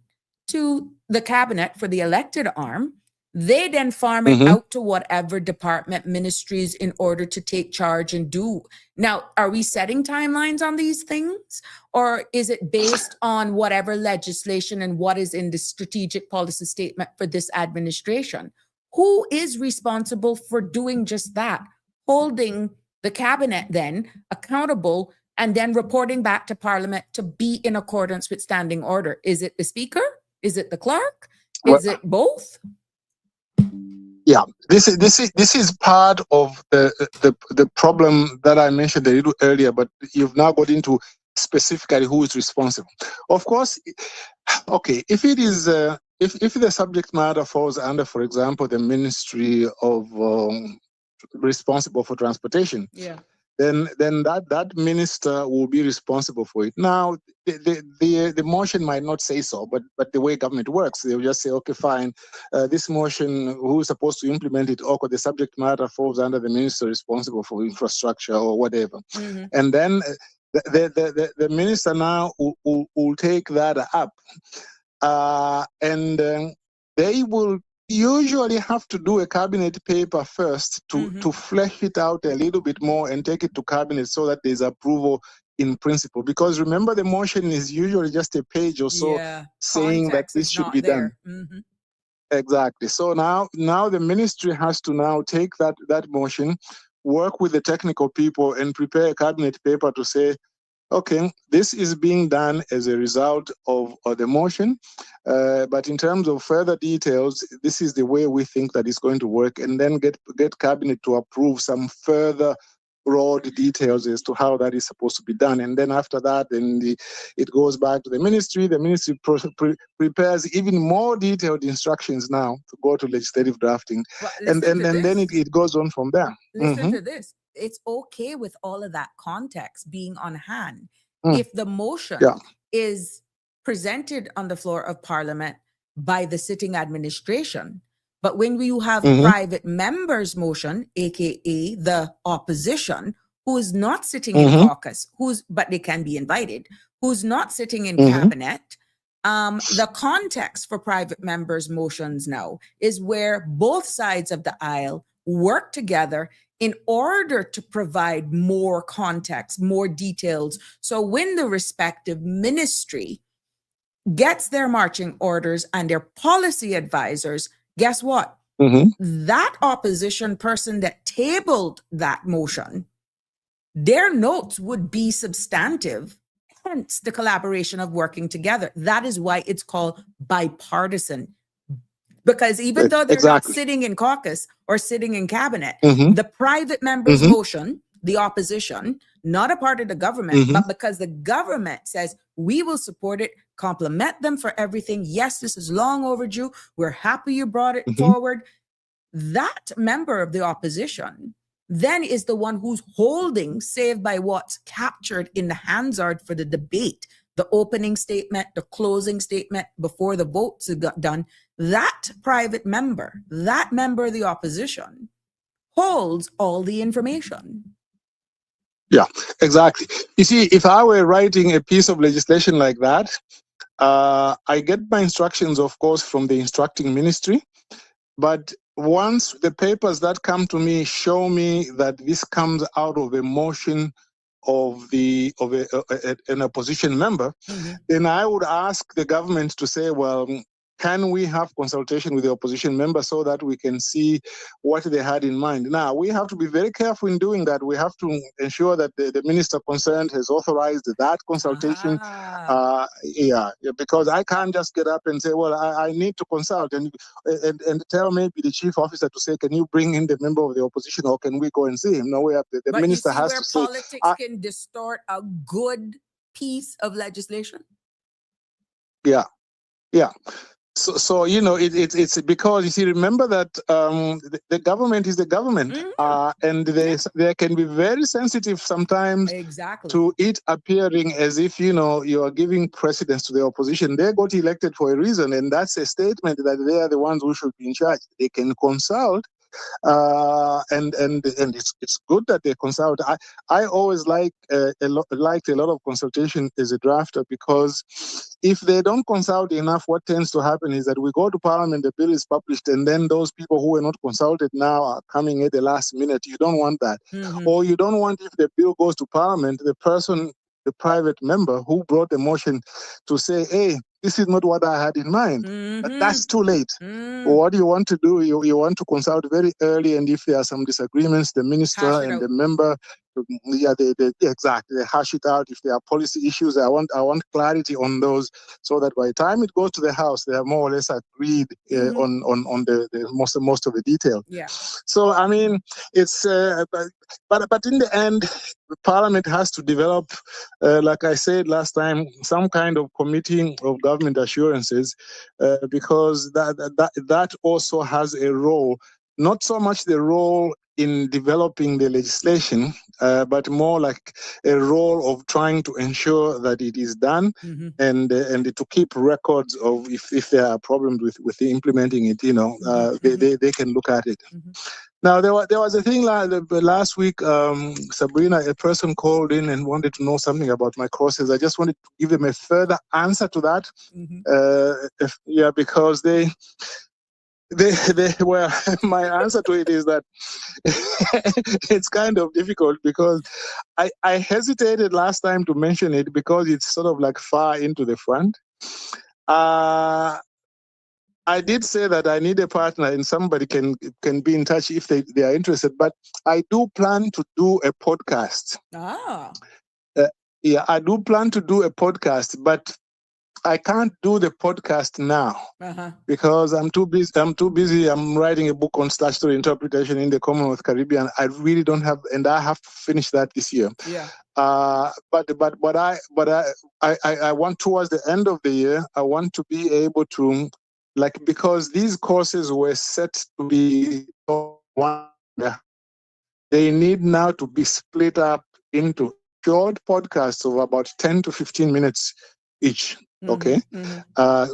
to the Cabinet for the elected arm, they then farm it out to whatever department, ministries, in order to take charge and do. Now, are we setting timelines on these things? Or is it based on whatever legislation and what is in the strategic policy statement for this administration? Who is responsible for doing just that? Holding the Cabinet then accountable and then reporting back to Parliament to be in accordance with standing order? Is it the Speaker? Is it the Clerk? Is it both? Yeah, this is part of the problem that I mentioned a little earlier, but you've now got into specifically who is responsible. Of course, okay, if it is if the subject matter falls under, for example, the Ministry of responsible for transportation, then that minister will be responsible for it. Now, the motion might not say so, but the way government works, they'll just say, okay, fine, this motion, who is supposed to implement it? Okay, the subject matter falls under the minister responsible for infrastructure or whatever, and then the minister now will take that up, and they will usually have to do a cabinet paper first to flesh it out a little bit more and take it to cabinet so that there's approval in principle. Because remember, the motion is usually just a page or so saying that this should be done. Exactly. So now the ministry has to now take that motion, work with the technical people and prepare a cabinet paper to say, okay, this is being done as a result of the motion, but in terms of further details, this is the way we think that it's going to work, and then get cabinet to approve some further broad details as to how that is supposed to be done. And then after that, then it goes back to the ministry. The ministry prepares even more detailed instructions now to go to legislative drafting, and then it goes on from there. Listen to this. It's okay with all of that context being on hand if the motion is presented on the floor of Parliament, by the sitting administration. But when you have Mm-hmm. private members motion, aka the opposition, who is not sitting in Mm-hmm. caucus, but they can be invited, who's not sitting in Mm-hmm. cabinet, the context for private members motions now is where both sides of the aisle work together in order to provide more context, more details. So when the respective ministry gets their marching orders and their policy advisors, guess what? Mm-hmm. That opposition person that tabled that motion, their notes would be substantive, hence the collaboration of working together. That is why it's called bipartisan. Because even though they're not Exactly. sitting in caucus or sitting in cabinet, Mm-hmm. the private members' Mm-hmm. motion, the opposition, not a part of the government, Mm-hmm. but because the government says we will support it, compliment them for everything. Yes, this is long overdue. We're happy you brought it Mm-hmm. forward. That member of the opposition then is the one who's holding, save by what's captured in the Hansard for the debate, the opening statement, the closing statement before the votes got done. That private member, that member of the opposition, holds all the information. Yeah, exactly. You see, if I were writing a piece of legislation like that, I get my instructions, of course, from the instructing ministry. But once the papers that come to me show me that this comes out of a motion of an opposition member, Mm-hmm. then I would ask the government to say, well, can we have consultation with the opposition member so that we can see what they had in mind? Now, we have to be very careful in doing that. We have to ensure that the minister concerned has authorized that consultation. Because I can't just get up and say, well, I need to consult and tell maybe the chief officer to say, can you bring in the member of the opposition or can we go and see him? No, we have the But minister you see has where to say. politics can distort a good piece of legislation? Yeah. So it's because you see, remember that the government is the government, and they can be very sensitive sometimes Exactly. to it appearing as if you are giving precedence to the opposition. They got elected for a reason, and that's a statement that they are the ones who should be in charge. They can consult. And it's good that they consult. I always liked a lot of consultation as a drafter, because if they don't consult enough, what tends to happen is that we go to Parliament, the bill is published, and then those people who were not consulted now are coming at the last minute. You don't want that. Mm-hmm. Or you don't want, if the bill goes to Parliament, the private member who brought the motion to say, hey, this is not what I had in mind. Mm-hmm. But that's too late. Mm-hmm. What you want to do, you want to consult very early, and if there are some disagreements, the minister and the member, exactly, they hash it out. If there are policy issues, I want clarity on those, so that by the time it goes to the House, they are more or less agreed on the most of the detail. Yeah. So I mean, it's but in the end, Parliament has to develop, like I said last time, some kind of committee of government assurances, because that also has a role, not so much the role in developing the legislation, but more like a role of trying to ensure that it is done, and to keep records of if there are problems with implementing it. They can look at it. Now, there was a thing last week, Sabrina, a person called in and wanted to know something about my courses. I just wanted to give them a further answer to that. Because they well, my answer to it is that it's kind of difficult, because I hesitated last time to mention it because it's sort of like far into the front. I did say that I need a partner, and somebody can be in touch if they are interested. But I do plan to do a podcast. I do plan to do a podcast, but I can't do the podcast now because I'm too busy. I'm writing a book on statutory interpretation in the Commonwealth Caribbean. I really don't have, and I have to finish that this year. Yeah. But I want, towards the end of the year, I want to be able to, because these courses were set to be one, they need now to be split up into short podcasts of about 10 to 15 minutes each. okay,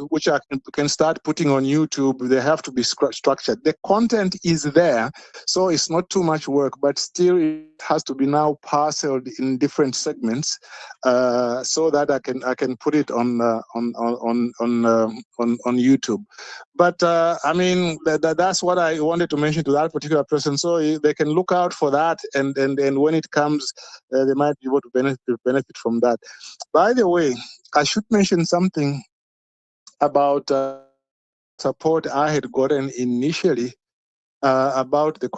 which I can start putting on YouTube. They have to be structured. The content is there, so it's not too much work, but still it has to be now parceled in different segments, so that I can put it on YouTube. But I mean, that's what I wanted to mention to that particular person, so they can look out for that, and when it comes, they might be able to benefit from that. By the way, I should mention something about support I had gotten initially about the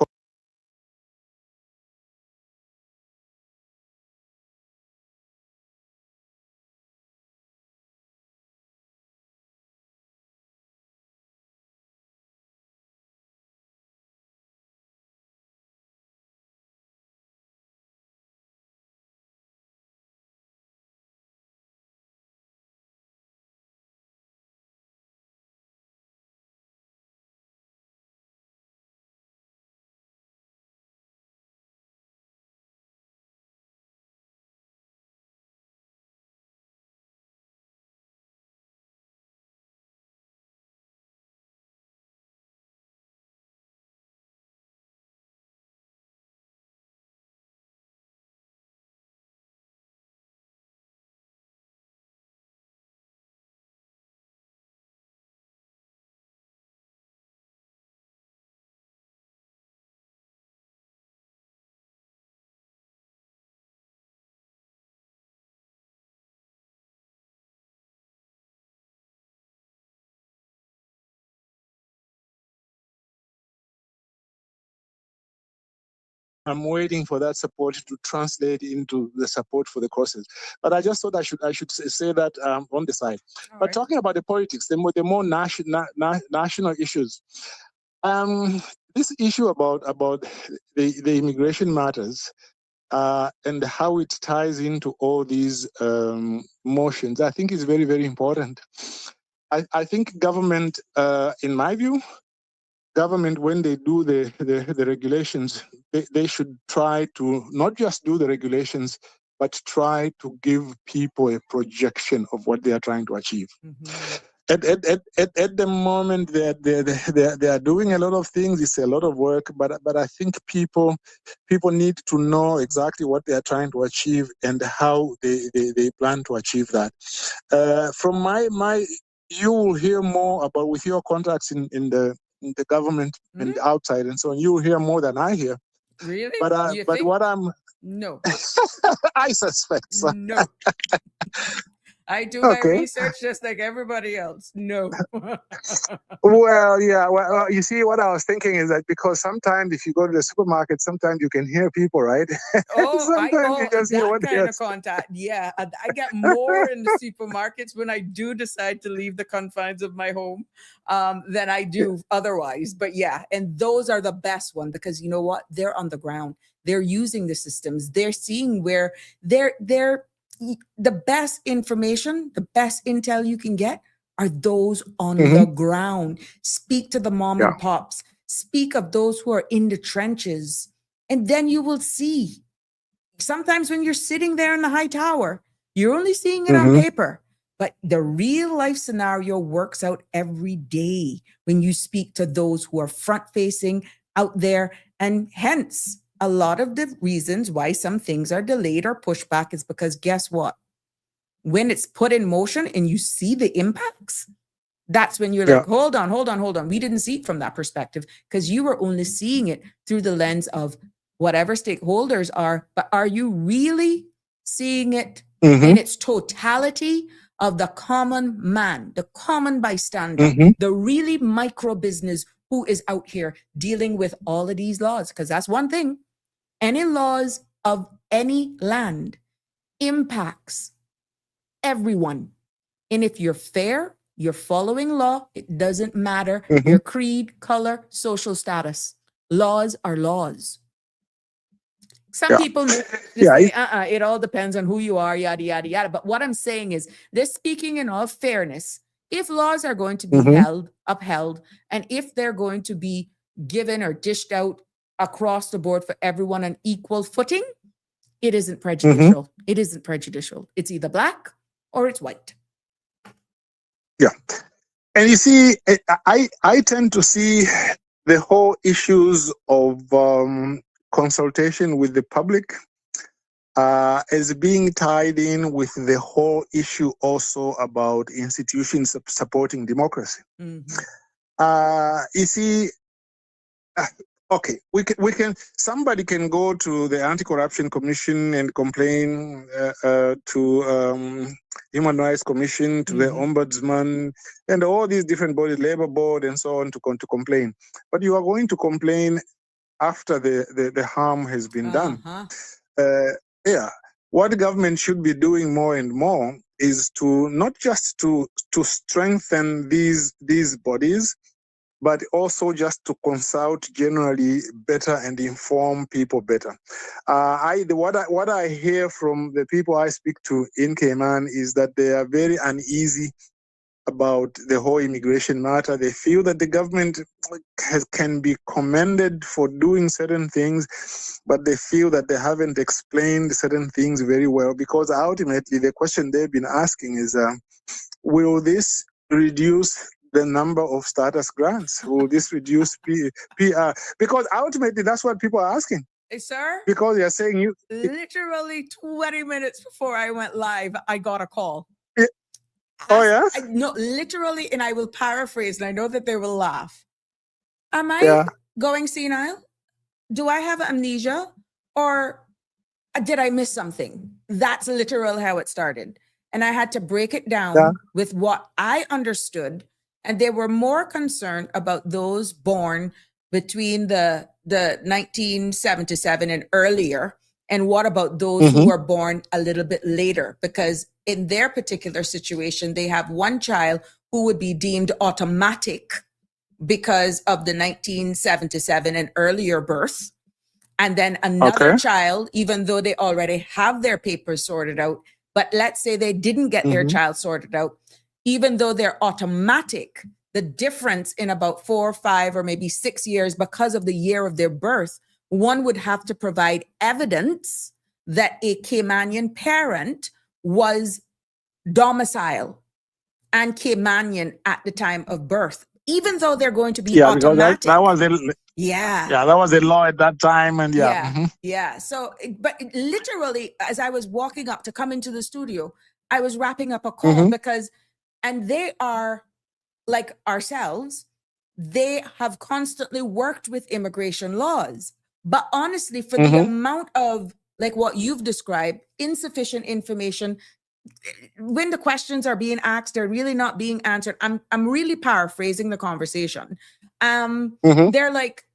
I'm waiting for that support to translate into the support for the courses. But I just thought I should say that on the side. All But right. talking about the politics, the more national issues. This issue about the immigration matters and how it ties into all these motions, I think is very, very important. I think government, in my view, government, when they do the regulations, they should try to not just do the regulations, but try to give people a projection of what they are trying to achieve. At the moment, they are doing a lot of things. It's a lot of work, but I think people need to know exactly what they are trying to achieve and how they plan to achieve that. From my you will hear more about with your contacts in the government and outside and so on. You will hear more than I hear. Really? You But think? what I'm No. I suspect so. No. I do my Okay. research just like everybody else. No. Well, yeah. Well, you see, what I was thinking is that because sometimes if you go to the supermarket, sometimes you can hear people, right? Sometimes you just hear That what they kind are of contact. Yeah, I get more in the supermarkets when I do decide to leave the confines of my home than I do otherwise. But yeah, and those are the best one because you know what? They're on the ground. They're using the systems. They're seeing where they're the best information, the best intel you can get are those on the ground. Speak to the mom and pops. Speak of those who are in the trenches. And then you will see. Sometimes when you're sitting there in the high tower, you're only seeing it on paper. But the real life scenario works out every day when you speak to those who are front facing out there. And hence, a lot of the reasons why some things are delayed or pushed back is because guess what? When it's put in motion and you see the impacts, that's when you're like, hold on. We didn't see it from that perspective because you were only seeing it through the lens of whatever stakeholders are. But are you really seeing it in its totality of the common man, the common bystander, the really micro business who is out here dealing with all of these laws? Because that's one thing. Any laws of any land impacts everyone. And if you're fair, you're following law, it doesn't matter your creed, color, social status. Laws are laws. Some people may just say, it all depends on who you are, yada, yada, yada. But what I'm saying is, they're speaking in all fairness. If laws are going to be upheld, and if they're going to be given or dished out across the board for everyone on equal footing, it isn't prejudicial. It isn't prejudicial. It's either black or it's white. Yeah. And you see, I tend to see the whole issues of consultation with the public as being tied in with the whole issue also about institutions supporting democracy. Mm-hmm. You see, okay, we can somebody can go to the Anti-Corruption Commission and complain to Human Rights Commission, to the Mm-hmm. Ombudsman, and all these different bodies, Labor Board, and so on, to complain. But you are going to complain after the harm has been done. Uh-huh. Yeah, what the government should be doing more and more is to not just to strengthen these bodies, but also just to consult generally better and inform people better. What I hear from the people I speak to in Cayman is that they are very uneasy about the whole immigration matter. They feel that the government can be commended for doing certain things, but they feel that they haven't explained certain things very well, because ultimately the question they've been asking is, will this reduce the number of status grants? Will this reduce PR? Because ultimately that's what people are asking. Hey, sir, Because they're saying you. literally 20 minutes before I went live, I got a call. Oh, yes? No, literally, and I will paraphrase, and I know that they will laugh. Am I Yeah. going senile? Do I have amnesia? Or did I miss something? That's literal how it started. And I had to break it down Yeah. with what I understood. And they were more concerned about those born between the 1977 and earlier. And what about those who were born a little bit later? Because in their particular situation, they have one child who would be deemed automatic because of the 1977 and earlier birth. And then another child, even though they already have their papers sorted out, but let's say they didn't get their child sorted out, even though they're automatic, the difference in about 4 or 5 or maybe 6 years because of the year of their birth, one would have to provide evidence that a Caymanian parent was domicile and Caymanian at the time of birth, even though they're going to be automatic. Because that was that was the law at that time, and yeah. So, but literally, as I was walking up to come into the studio, I was wrapping up a call because, and they are like ourselves, they have constantly worked with immigration laws. But honestly, for the amount of like what you've described, insufficient information, when the questions are being asked, they're really not being answered. I'm really paraphrasing the conversation. They're like,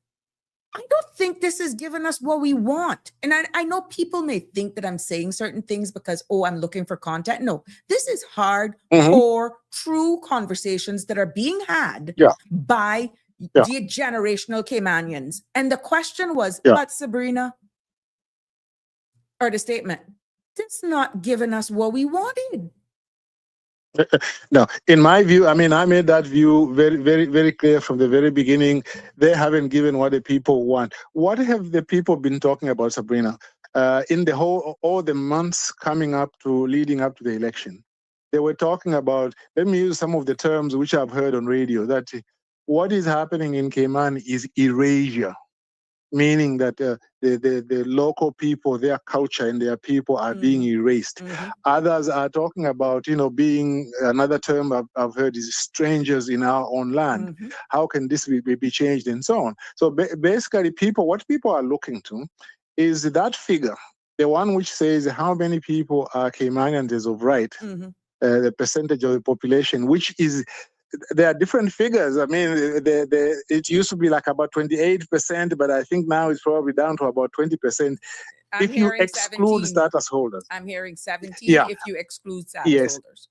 I don't think this is giving us what we want. And I know people may think that I'm saying certain things because, I'm looking for content. No, this is hardcore, true conversations that are being had by the generational Caymanians. And the question was, but Sabrina, or the statement, that's not giving us what we wanted. No, in my view, I mean, I made that view very, very, very clear from the very beginning. They haven't given what the people want. What have the people been talking about, Sabrina, in the all the months leading up to the election? They were talking about, let me use some of the terms which I've heard on radio, that what is happening in Cayman is erasure, meaning that the local people, their culture and their people are being erased. Others are talking about, being, another term I've heard is strangers in our own land. How can this be changed, and so on? So basically, what people are looking to is that figure, the one which says how many people are Caymanians as of right, the percentage of the population, which is, there are different figures. I mean, it used to be like about 28%, but I think now it's probably down to about 20%. If you exclude 17. status holders. I'm hearing 17 if you exclude status holders.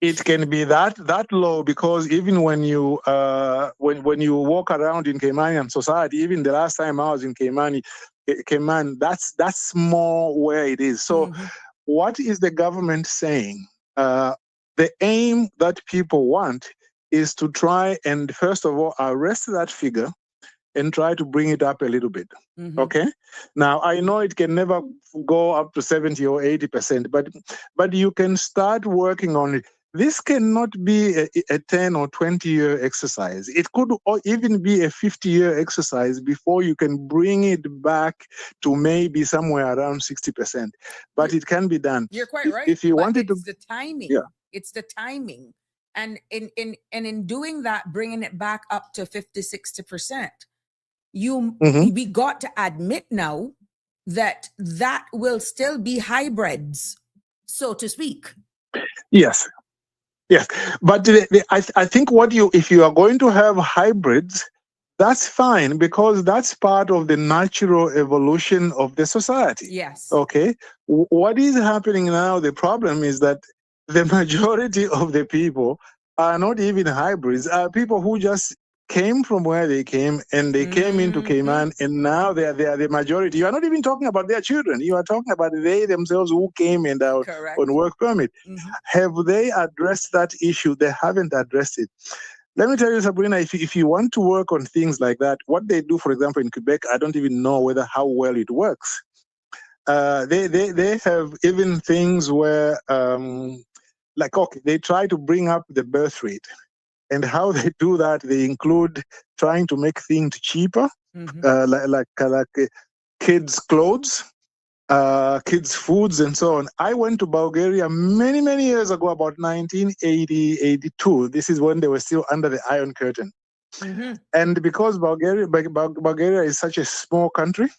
It can be that low, because even when you when you walk around in Caymanian society, even the last time I was in Cayman, that's more where it is. So what is the government saying? The aim that people want is to try and, first of all, arrest that figure and try to bring it up a little bit. Okay? Now, I know it can never go up to 70 or 80%, but you can start working on it. this cannot be a 10 or 20-year exercise. It could even be a 50-year exercise before you can bring it back to maybe somewhere around 60%. But it can be done. You're quite right. If you But wanted to, it's the timing. yeah. It's the timing. And in doing that, bringing it back up to 50, 60%, Mhm. we got to admit now that will still be hybrids, so to speak. Yes. Yes, but I think if you are going to have hybrids, that's fine because that's part of the natural evolution of the society. Yes. Okay, what is happening now? The problem is that the majority of the people are not even hybrids. Are people who just came from where they came and they came into Cayman and now they are the majority. You are not even talking about their children. You are talking about they themselves who came and are Correct. on work permit. Have they addressed that issue? They haven't addressed it. Let me tell you, Sabrina, if you want to work on things like that, what they do, for example, in Quebec, I don't even know how well it works. They have even things where, they try to bring up the birth rate. And how they do that, they include trying to make things cheaper, like kids' clothes, kids' foods, and so on. I went to Bulgaria many, many years ago, about 1980, 82. This is when they were still under the Iron Curtain. And because Bulgaria is such a small country,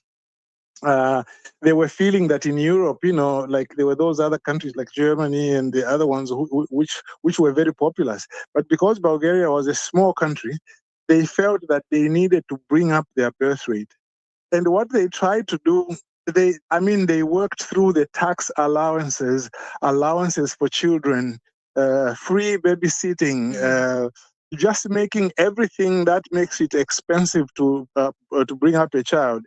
they were feeling that in Europe, like there were those other countries like Germany and the other ones which were very populous. But because Bulgaria was a small country, they felt that they needed to bring up their birth rate. And what they tried to do, they worked through the tax allowances for children, free babysitting, just making everything that makes it expensive to bring up a child.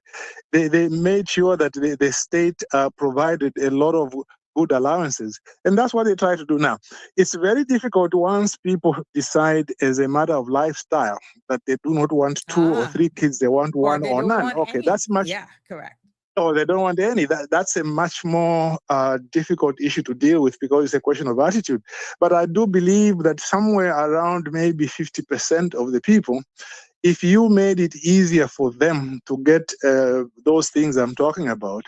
They made sure that the state provided a lot of good allowances. And that's what they try to do now. It's very difficult once people decide as a matter of lifestyle that they do not want 2 or 3 kids, they want Or 1 they or don't none. want Okay, any. that's much. Yeah, correct. Or they don't want any. That's a much more difficult issue to deal with because it's a question of attitude. But I do believe that somewhere around maybe 50% of the people, if you made it easier for them to get those things I'm talking about,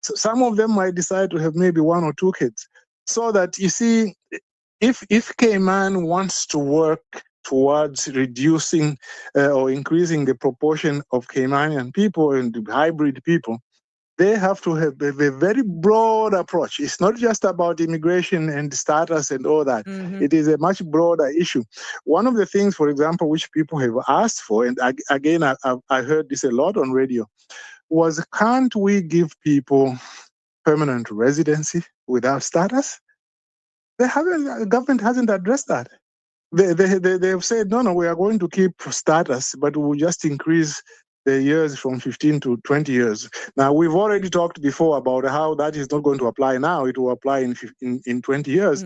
so some of them might decide to have maybe 1 or 2 kids. So that, you see, if Cayman wants to work towards reducing or increasing the proportion of Caymanian people and hybrid people, they have to have a very broad approach. It's not just about immigration and status and all that. It is a much broader issue. One of the things, for example, which people have asked for, and again, I heard this a lot on radio, was can't we give people permanent residency without status? The government hasn't addressed that. They have said, no, we are going to keep status, but we'll just increase the years from 15 to 20 years. Now, we've already talked before about how that is not going to apply now. It will apply in 20 years.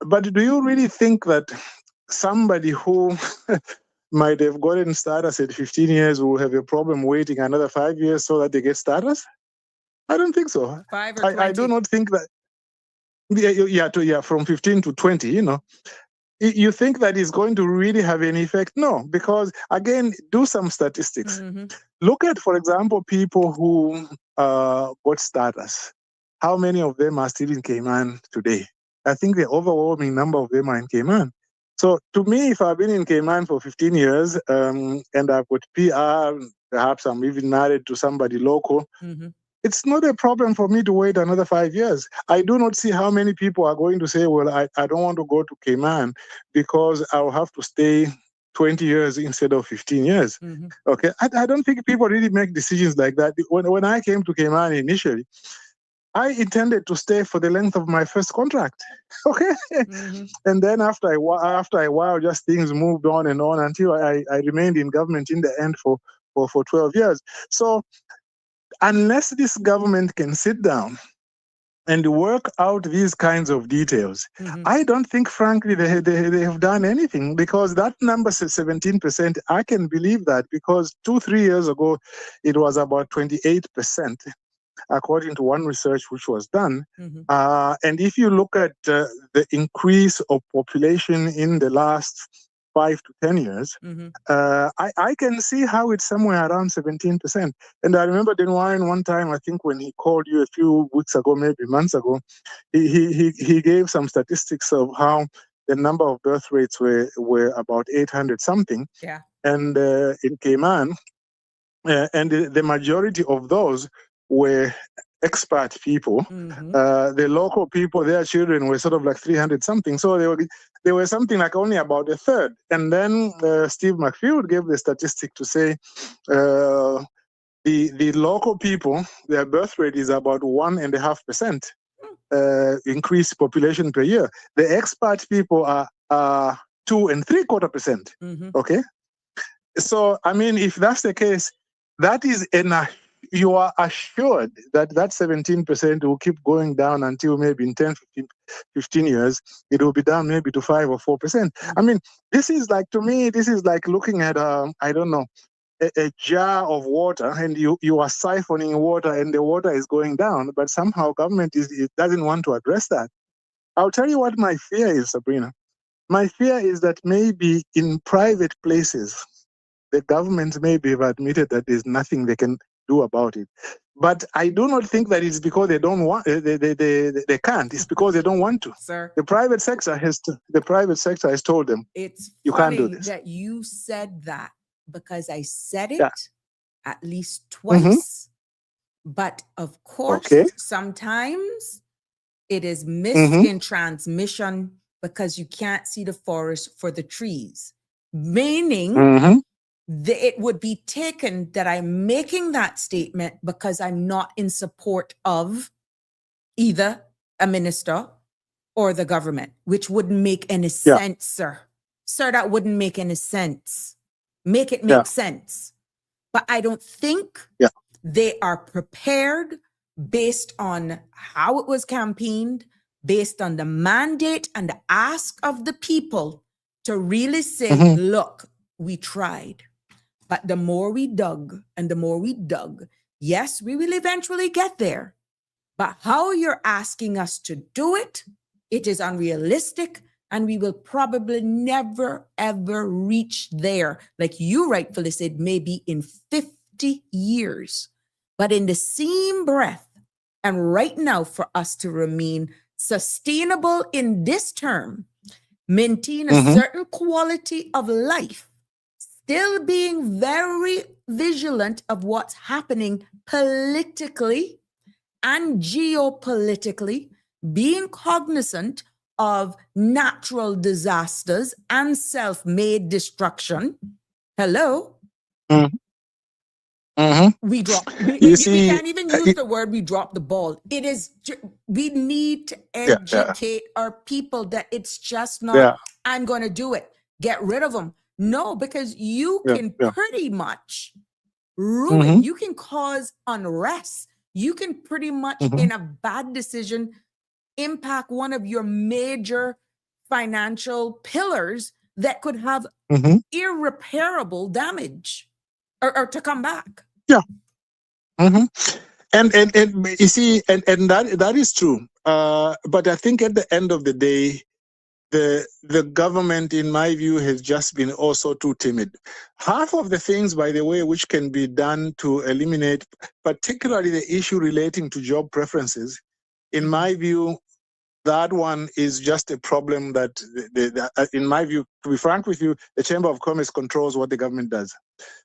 But do you really think that somebody who might have gotten status at 15 years will have a problem waiting another 5 years so that they get status? I don't think so. 5 or 20. I do not think that. From 15 to 20, you think that it's going to really have any effect? No, because again, do some statistics. Look at, for example, people who got status. How many of them are still in Cayman today? I think the overwhelming number of them are in Cayman. So to me, if I've been in Cayman for 15 years and I've got PR, perhaps I'm even married to somebody local, it's not a problem for me to wait another 5 years. I do not see how many people are going to say, well, I don't want to go to Cayman because I'll have to stay 20 years instead of 15 years. Okay, I don't think people really make decisions like that. When I came to Cayman initially, I intended to stay for the length of my first contract. Okay. And then after a while, just things moved on and on until I remained in government in the end for 12 years. So unless this government can sit down and work out these kinds of details, I don't think, frankly, they have done anything, because that number, 17%, I can believe that, because 2-3 years ago, it was about 28%. according to one research which was done. Mm-hmm. And if you look at the increase of population in the last 5 to 10 years, Mm-hmm. I can see how it's somewhere around 17%. And I remember Denwine one time, I think when he called you a few weeks ago, maybe months ago, he gave some statistics of how the number of birth rates were about 800 something. Yeah. And in Cayman, and the majority of those were expat people. Mm-hmm. The local people, their children were sort of like 300 something. So they were something like only about a third. And then Steve McField gave the statistic to say the local people, their birth rate is about 1.5% increased population per year. The expat people are 2.75%. Mm-hmm. Okay. So, I mean, if that's the case, that is you are assured that 17% will keep going down until maybe in 10, 15 years, it will be down maybe to 5 or 4%. Mm-hmm. I mean, this is like, to me, this is like looking at, I don't know, a jar of water, and you are siphoning water and the water is going down, but somehow government it doesn't want to address that. I'll tell you what my fear is, Sabrina. My fear is that maybe in private places, the government maybe have admitted that there's nothing they can do about it. But I do not think that it's because they don't want, they can't. It's because they don't want to. Sir, The private sector has told them, it's you can't do funny this. that you said that, because I said it Yeah. at least twice. But of course, Okay. sometimes it is missed in transmission because you can't see the forest for the trees, meaning it would be taken that I'm making that statement because I'm not in support of either a minister or the government, which wouldn't make any sense, sir. Sir, that wouldn't make any sense. Make it make sense. But I don't think they are prepared based on how it was campaigned, based on the mandate and the ask of the people to really say, look, we tried. But the more we dug and the more we dug, yes, we will eventually get there. But how you're asking us to do it, it is unrealistic, and we will probably never, ever reach there. Like you rightfully said, maybe in 50 years. But in the same breath, and right now for us to remain sustainable in this term, maintain a certain quality of life, still being very vigilant of what's happening politically and geopolitically, being cognizant of natural disasters and self-made destruction. Hello? We can't even use the word we drop the ball. It is, we need to educate our people that it's just not, I'm going to do it. Get rid of them. No, because you can pretty much ruin, you can cause unrest. You can pretty much, in a bad decision, impact one of your major financial pillars that could have irreparable damage or to come back. And you see, and that is true. But I think at the end of the day, the government, in my view, has just been also too timid. Half of the things, by the way, which can be done to eliminate, particularly the issue relating to job preferences, in my view, that one is just a problem that, in my view, to be frank with you, the Chamber of Commerce controls what the government does.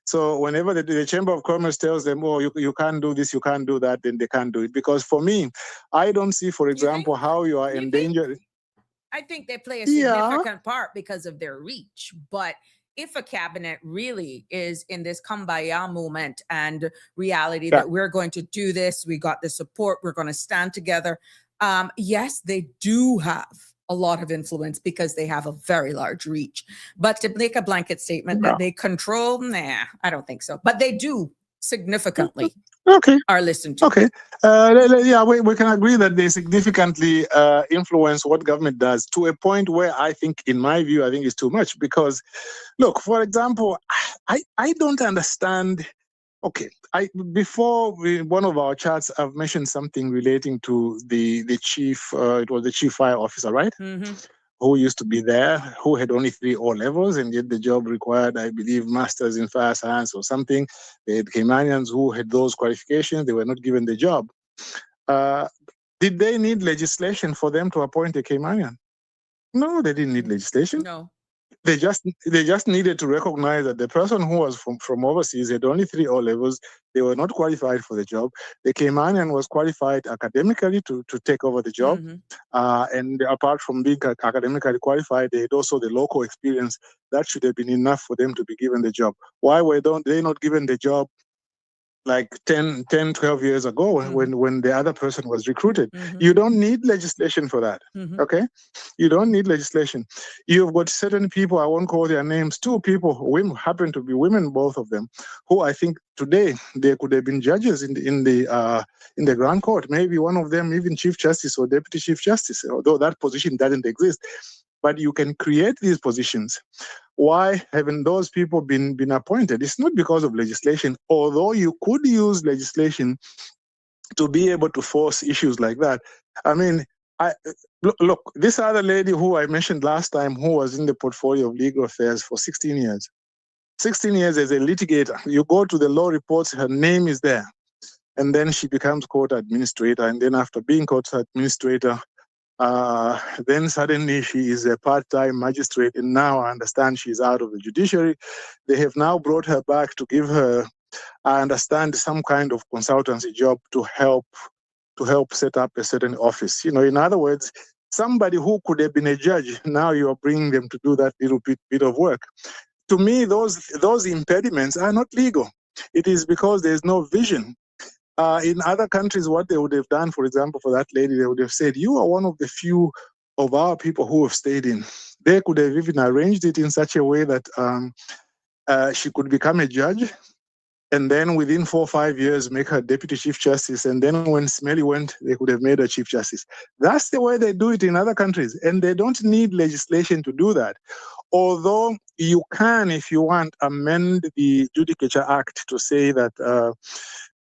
So whenever the Chamber of Commerce tells them, oh, you can't do this, you can't do that, then they can't do it. Because for me, I don't see, for example, how you are endangering. I think they play a significant part because of their reach. But if a cabinet really is in this kumbaya moment and reality that we're going to do this, we got the support, we're going to stand together. Yes, they do have a lot of influence because they have a very large reach. But to make a blanket statement that they control, I don't think so. But they do significantly are listened to. We can agree that they significantly influence what government does to a point where I think, in my view, I think it's too much. Because, look, for example, I don't understand Okay, one of our chats, I've mentioned something relating to the chief. It was the chief fire officer, right? Mm-hmm. Who used to be there, who had only 3 O levels, and yet the job required, I believe, masters in fire science or something. They had Caymanians who had those qualifications. They were not given the job. Uh, did they need legislation for them to appoint a Caymanian? No, they didn't need legislation. No. They just needed to recognize that the person who was from overseas had only 3 O levels. They were not qualified for the job. The Caymanian was qualified academically to take over the job. Mm-hmm. And apart from being academically qualified, they had also the local experience. That should have been enough for them to be given the job. Why were they not given the job like 12 years ago when the other person was recruited? Mm-hmm. You don't need legislation for that. Mm-hmm. Okay? You don't need legislation. You've got certain people, I won't call their names, 2 people, women, happen to be women, both of them, who I think today they could have been judges in the Grand Court. Maybe one of them even Chief Justice or Deputy Chief Justice, although that position doesn't exist. But you can create these positions. Why haven't those people been appointed? It's not because of legislation, although you could use legislation to be able to force issues like that. I mean, look, this other lady who I mentioned last time, who was in the portfolio of legal affairs for 16 years. 16 years as a litigator. You go to the law reports, her name is there. And then she becomes court administrator. And then after being court administrator, then suddenly she is a part-time magistrate, and now I understand she's out of the judiciary. They have now brought her back to give her, I understand, some kind of consultancy job to help set up a certain office. In other words, somebody who could have been a judge, now you are bringing them to do that little bit of work. To me, those impediments are not legal. It is because there's no vision. In other countries, what they would have done, for example, for that lady, they would have said, you are one of the few of our people who have stayed in. They could have even arranged it in such a way that she could become a judge, and then within 4 or 5 years, make her deputy chief justice. And then when Smelly went, they could have made her chief justice. That's the way they do it in other countries. And they don't need legislation to do that. Although you can, if you want, amend the Judicature Act to say that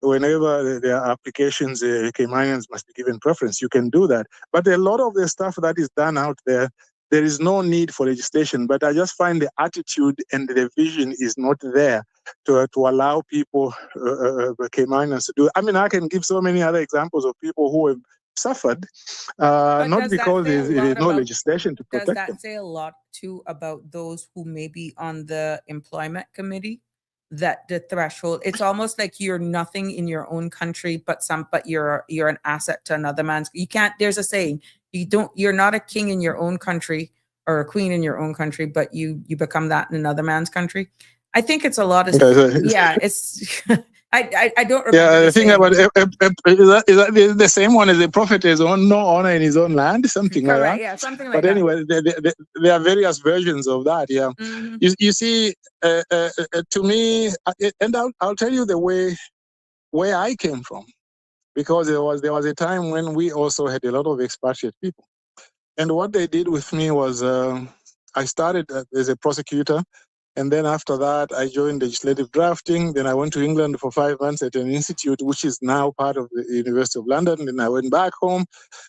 whenever there are applications, Caymanians must be given preference. You can do that. But a lot of the stuff that is done out there, there is no need for legislation. But I just find the attitude and the vision is not there to allow people, Caymanians, to do it. I mean, I can give so many other examples of people who have suffered, not because there is no legislation to protect them. Does that say a lot, too, about those who may be on the employment committee? That the threshold, it's almost like you're nothing in your own country, but you're an asset to another man's. You can't, there's a saying, you're not a king in your own country or a queen in your own country, but you become that in another man's country. I think it's a lot of, it's, I don't remember. Yeah, the thing about is that the same one as the prophet is on no honor in his own land, something Correct, like that. Yeah, something like but that. But anyway, there are various versions of that. Yeah, Mm-hmm. you see, to me, and I'll tell you the way where I came from, because there was a time when we also had a lot of expatriate people, and what they did with me was I started as a prosecutor. And then after that, I joined legislative drafting. Then I went to England for 5 months at an institute, which is now part of the University of London. Then I went back home.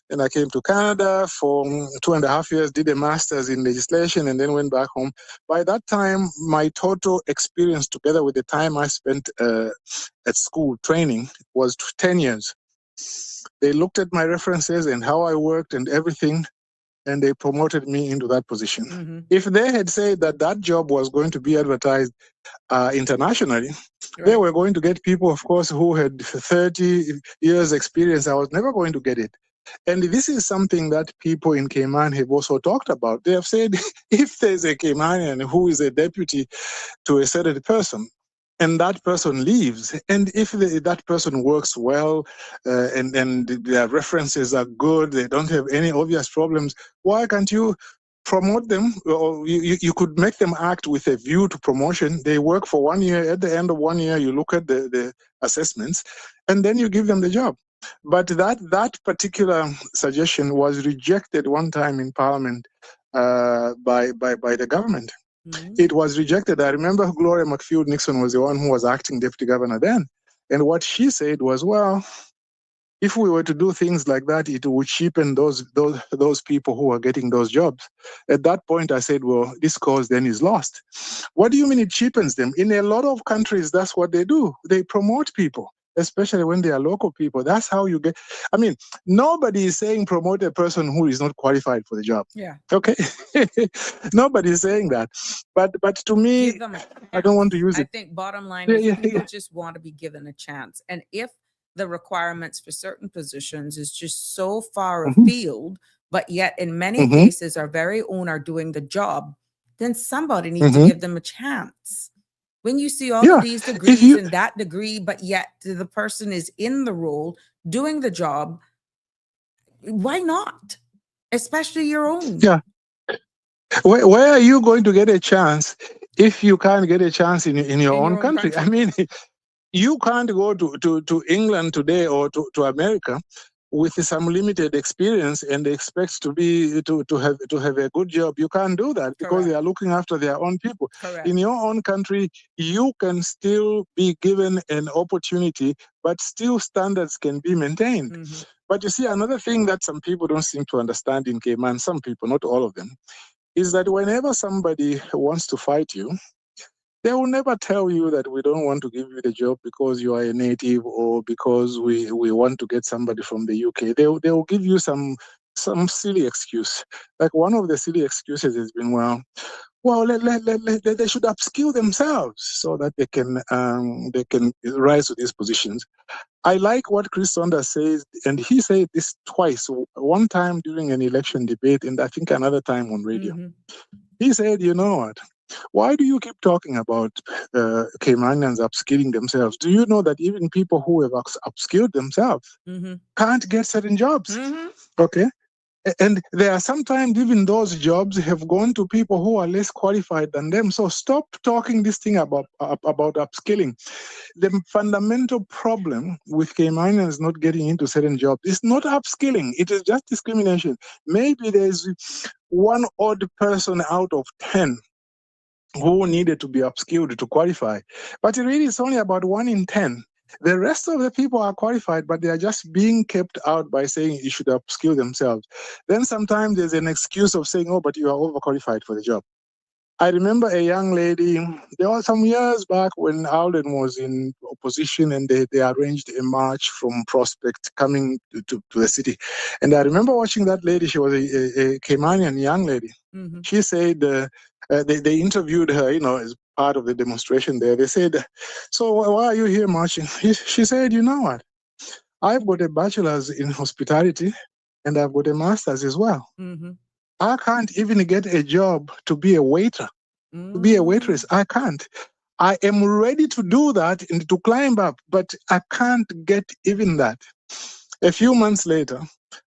Then I came to Canada for 2.5 years, did a master's in legislation, and then went back home. By that time, my total experience, together with the time I spent at school training, was 10 years. They looked at my references and how I worked and everything, and they promoted me into that position. Mm-hmm. If they had said that job was going to be advertised internationally, Right. They were going to get people, of course, who had 30 years experience. I was never going to get it. And this is something that people in Cayman have also talked about. They have said, if there's a Caymanian who is a deputy to a certain person, and that person leaves, and if that person works well, and their references are good, they don't have any obvious problems, why can't you promote them? Or you could make them act with a view to promotion. They work for 1 year. At the end of 1 year, you look at the assessments, and then you give them the job. But that particular suggestion was rejected one time in Parliament by the government. It was rejected. I remember Gloria McField Nixon was the one who was acting deputy governor then. And what she said was, well, if we were to do things like that, it would cheapen those people who are getting those jobs. At that point, I said, well, this cause then is lost. What do you mean it cheapens them? In a lot of countries, that's what they do. They promote people, especially when they are local people. That's how you get. I mean, nobody is saying promote a person who is not qualified for the job. Yeah. Okay. Nobody is saying that. But to me, Give them a I don't want to use I it. think bottom line Yeah, is yeah, people yeah. just want to be given a chance. And if the requirements for certain positions is just so far Mhm. afield, but yet in many Mhm. cases our very own are doing the job, then somebody needs to Mhm. give them a chance. When you see all Yeah. of these If degrees you, and that degree, but yet the person is in the role doing the job, why not? Especially your own. yeah. Where are you going to get a chance if you can't get a chance in your In your own own country? I country. mean, you can't go to England today or to America with some limited experience and expect to have a good job. You can't do that because they Correct. are looking after their own people. Correct. In your own country, you can still be given an opportunity, but still standards can be maintained. Mhm. But you see, another thing that some people don't seem to understand in Cayman, some people, not all of them, is that whenever somebody wants to fight you, they will never tell you that we don't want to give you the job because you are a native or because we want to get somebody from the UK. They will give you some silly excuse. Like one of the silly excuses has been, they should upskill themselves so that they can rise to these positions. I like what Chris Saunders says, and he said this twice. One time during an election debate, and I think another time on radio. Mhm. He said, you know what? Why do you keep talking about Caymanians upskilling themselves? Do you know that even people who have upskilled themselves Mhm. can't get certain jobs? Mhm. Okay. And there are sometimes even those jobs have gone to people who are less qualified than them. So stop talking this thing about upskilling. The fundamental problem with Caymanians not getting into certain jobs is not upskilling. It is just discrimination. Maybe there's one odd person out of 10 who needed to be upskilled to qualify. But really, it's only about 1 in 10. The rest of the people are qualified, but they are just being kept out by saying you should upskill themselves. Then sometimes there's an excuse of saying, oh, but you are overqualified for the job. I remember a young lady, there was some years back when Alden was in opposition and they arranged a march from Prospect coming to the city. And I remember watching that lady. She was a Caymanian young lady. Mhm. She said, they interviewed her, as part of the demonstration there. They said, so why are you here marching? She said, you know what? I've got a bachelor's in hospitality and I've got a master's as well. Mhm. I can't even get a job to be a waiter, to be a waitress. I can't. I am ready to do that and to climb up, but I can't get even that. A few months later,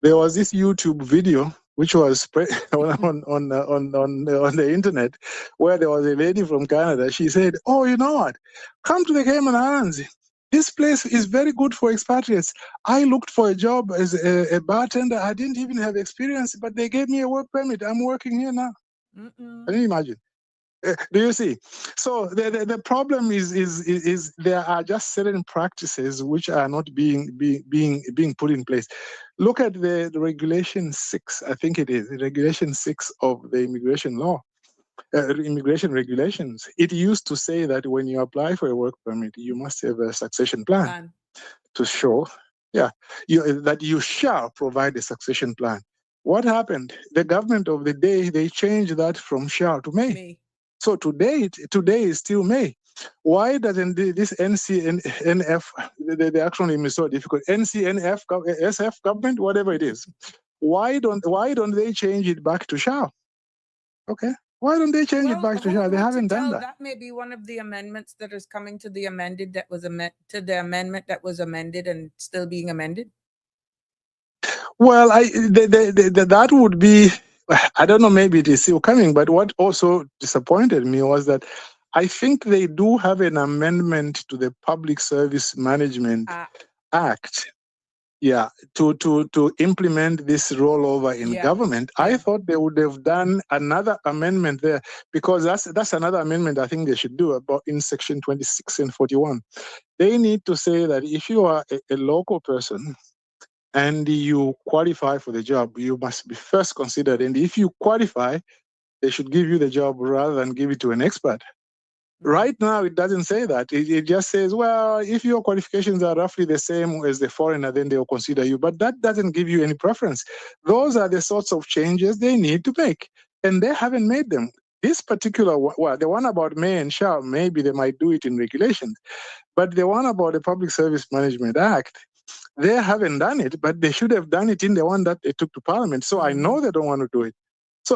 there was this YouTube video which was spread on the internet, where there was a lady from Canada. She said, "Oh, you know what? Come to the Cayman Islands. This place is very good for expatriates. I looked for a job as a bartender. I didn't even have experience, but they gave me a work permit. I'm working here now." Mm-mm. Can you imagine? Do you see? So the problem is there are just certain practices which are not being put in place. Look at the regulation 6, I think it is, the regulation 6 of the immigration law, immigration regulations. It used to say that when you apply for a work permit, you must have a succession plan Plan. to show, yeah, that you shall provide a succession plan. What happened? The government of the day, they changed that from shall to may. Me. So today is still May. Why doesn't this NCNF, the acronym is so difficult, NCNF, SF government, whatever it is, why don't they change it back to shall? Okay. Why don't they change it Well, back to shall? They who to haven't done tell? that. That may be one of the amendments that is coming to the amended that was to the amendment that was amended and still being amended. Well, that would be, I don't know, maybe it is still coming, but what also disappointed me was that I think they do have an amendment to the Public Service Management Act yeah, to implement this rollover in Yeah. government, Yeah. I thought they would have done another amendment there, because that's another amendment I think they should do about in section 26 and 41. They need to say that if you are a local person and you qualify for the job, you must be first considered. And if you qualify, they should give you the job rather than give it to an expert. Right now, it doesn't say that. It just says, well, if your qualifications are roughly the same as the foreigner, then they'll consider you. But that doesn't give you any preference. Those are the sorts of changes they need to make, and they haven't made them. This particular one, well, the one about may and shall, maybe they might do it in regulations. But the one about the Public Service Management Act, they haven't done it, but they should have done it in the one that they took to Parliament. So I know they don't want to do it.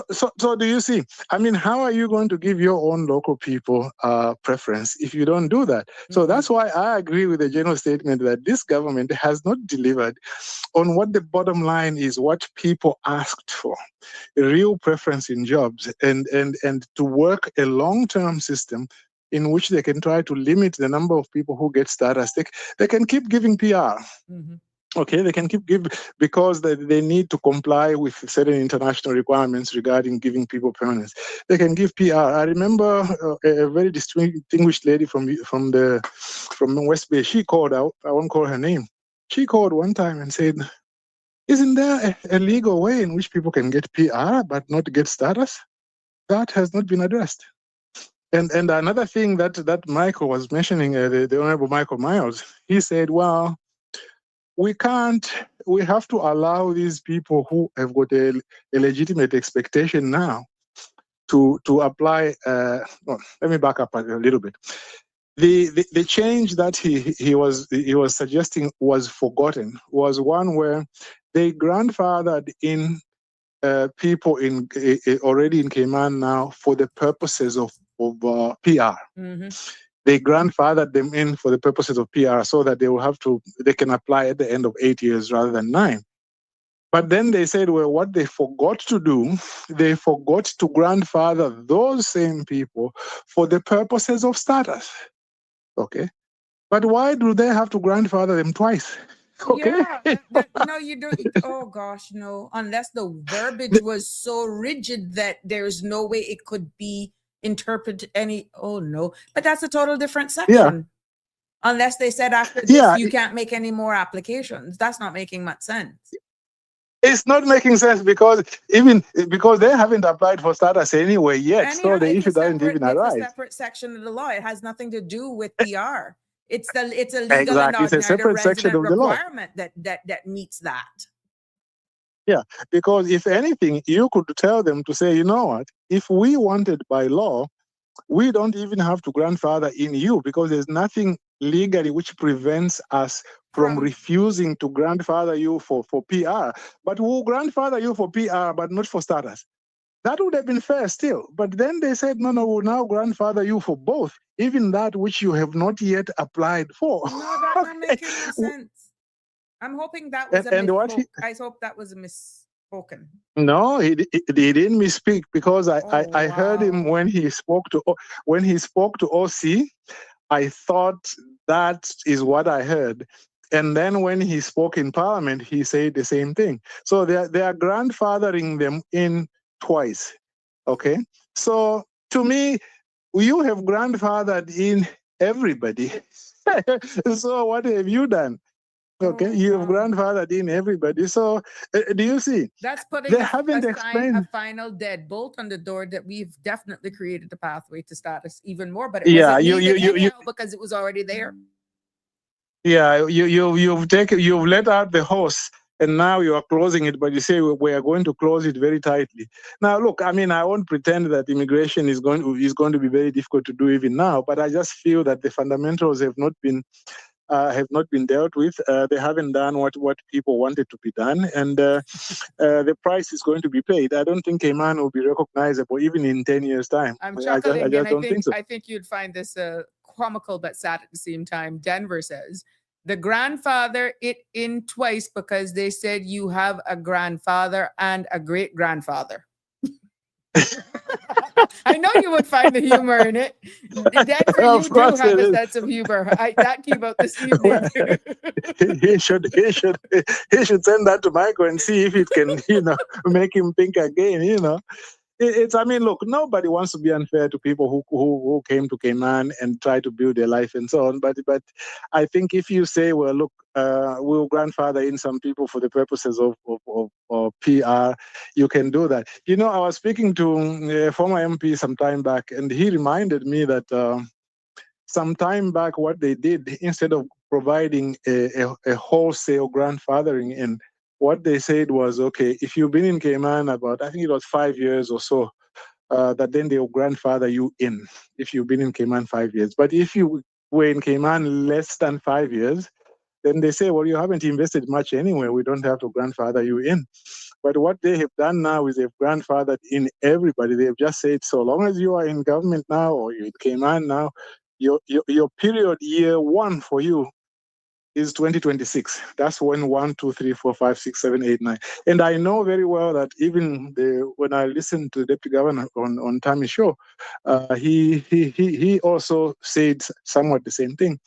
So do you see? I mean, how are you going to give your own local people preference if you don't do that? So that's why I agree with the general statement that this government has not delivered on what the bottom line is, what people asked for, a real preference in jobs, and to work a long-term system in which they can try to limit the number of people who get status. They can keep giving PR. Okay, they can keep giving because they need to comply with certain international requirements regarding giving people permanence. They can give PR. I remember a very distinguished lady from West Bay. She called out. I won't call her name. She called one time and said, "Isn't there a legal way in which people can get PR but not get status?" That has not been addressed. And another thing that Michael was mentioning, the Honorable Michael Miles, he said, "Well, we have to allow these people who have got a legitimate expectation now to apply." Let me back up a little bit. The change that he was suggesting was forgotten, was one where they grandfathered in people in already in Cayman now for the purposes of PR. They grandfathered them in for the purposes of PR so that they can apply at the end of 8 years rather than 9. But then they said, well, what they forgot to do, they forgot to grandfather those same people for the purposes of status. Okay. But why do they have to grandfather them twice? Okay. Yeah, no, you don't. Oh gosh, no. Unless the verbiage was so rigid that there's no way it could be interpreted any. Oh no, but that's a total different section. Unless they said after this you can't make any more applications. That's not making much sense. It's not making sense because they haven't applied for status anyway yet, so the issue doesn't even arise. It's a separate section of the law. It has nothing to do with PR. It's a legal Exactly. It's a separate section of the law requirement that meets that. Yeah, because if anything, you could tell them to say, you know what, if we wanted by law, we don't even have to grandfather in you because there's nothing legally which prevents us from refusing to grandfather you for PR. But we'll grandfather you for PR, but not for status. That would have been fair still. But then they said, no, we'll now grandfather you for both, even that which you have not yet applied for. No, that's not making no sense. I'm hoping that was I hope that was a misspoken. No, he didn't misspeak because I heard him when he spoke to OC. I thought that is what I heard. And then when he spoke in Parliament, he said the same thing. So they are grandfathering them in twice. Okay. So to me, you have grandfathered in everybody. So what have you done? Okay, you have grandfathered in everybody. So do you see? That's putting a final deadbolt on the door that we've definitely created the pathway to status even more. But it wasn't because it was already there. Yeah, you've let out the horse and now you are closing it, but you say we are going to close it very tightly. Now, look, I mean, I won't pretend that immigration is going to be very difficult to do even now, but I just feel that the fundamentals have not been dealt with. They haven't done what people wanted to be done, and the price is going to be paid. I don't think Cayman will be recognizable even in 10 years' time. I'm chuckling, I just don't think so. I think you'd find this comical but sad at the same time. Denver says, the grandfather it in twice because they said you have a grandfather and a great-grandfather. I know you would find the humor in it. Denver, Of you do course have it a is. sense of humor. That came out this Well, evening. he should send that to Michael and see if it can, make him think again. It's, I mean, look, nobody wants to be unfair to people who came to Cayman and try to build their life and so on. But I think if you say, well, look, we'll grandfather in some people for the purposes of PR, you can do that. I was speaking to a former MP some time back, and he reminded me that some time back, what they did, instead of providing a wholesale grandfathering in, what they said was, okay, if you've been in Cayman about, I think it was 5 years or so, that then they'll grandfather you in if you've been in Cayman 5 years. But if you were in Cayman less than 5 years, then they say, well, you haven't invested much anyway. We don't have to grandfather you in. But what they have done now is they've grandfathered in everybody. They've just said, so long as you are in government now or you're in Cayman now, your period year one for you is 2026. That's when 1, 2, 3, 4, 5, 6, 7, 8, 9. And I know very well that even when I listened to the deputy governor on Tammy's show, he also said somewhat the same thing.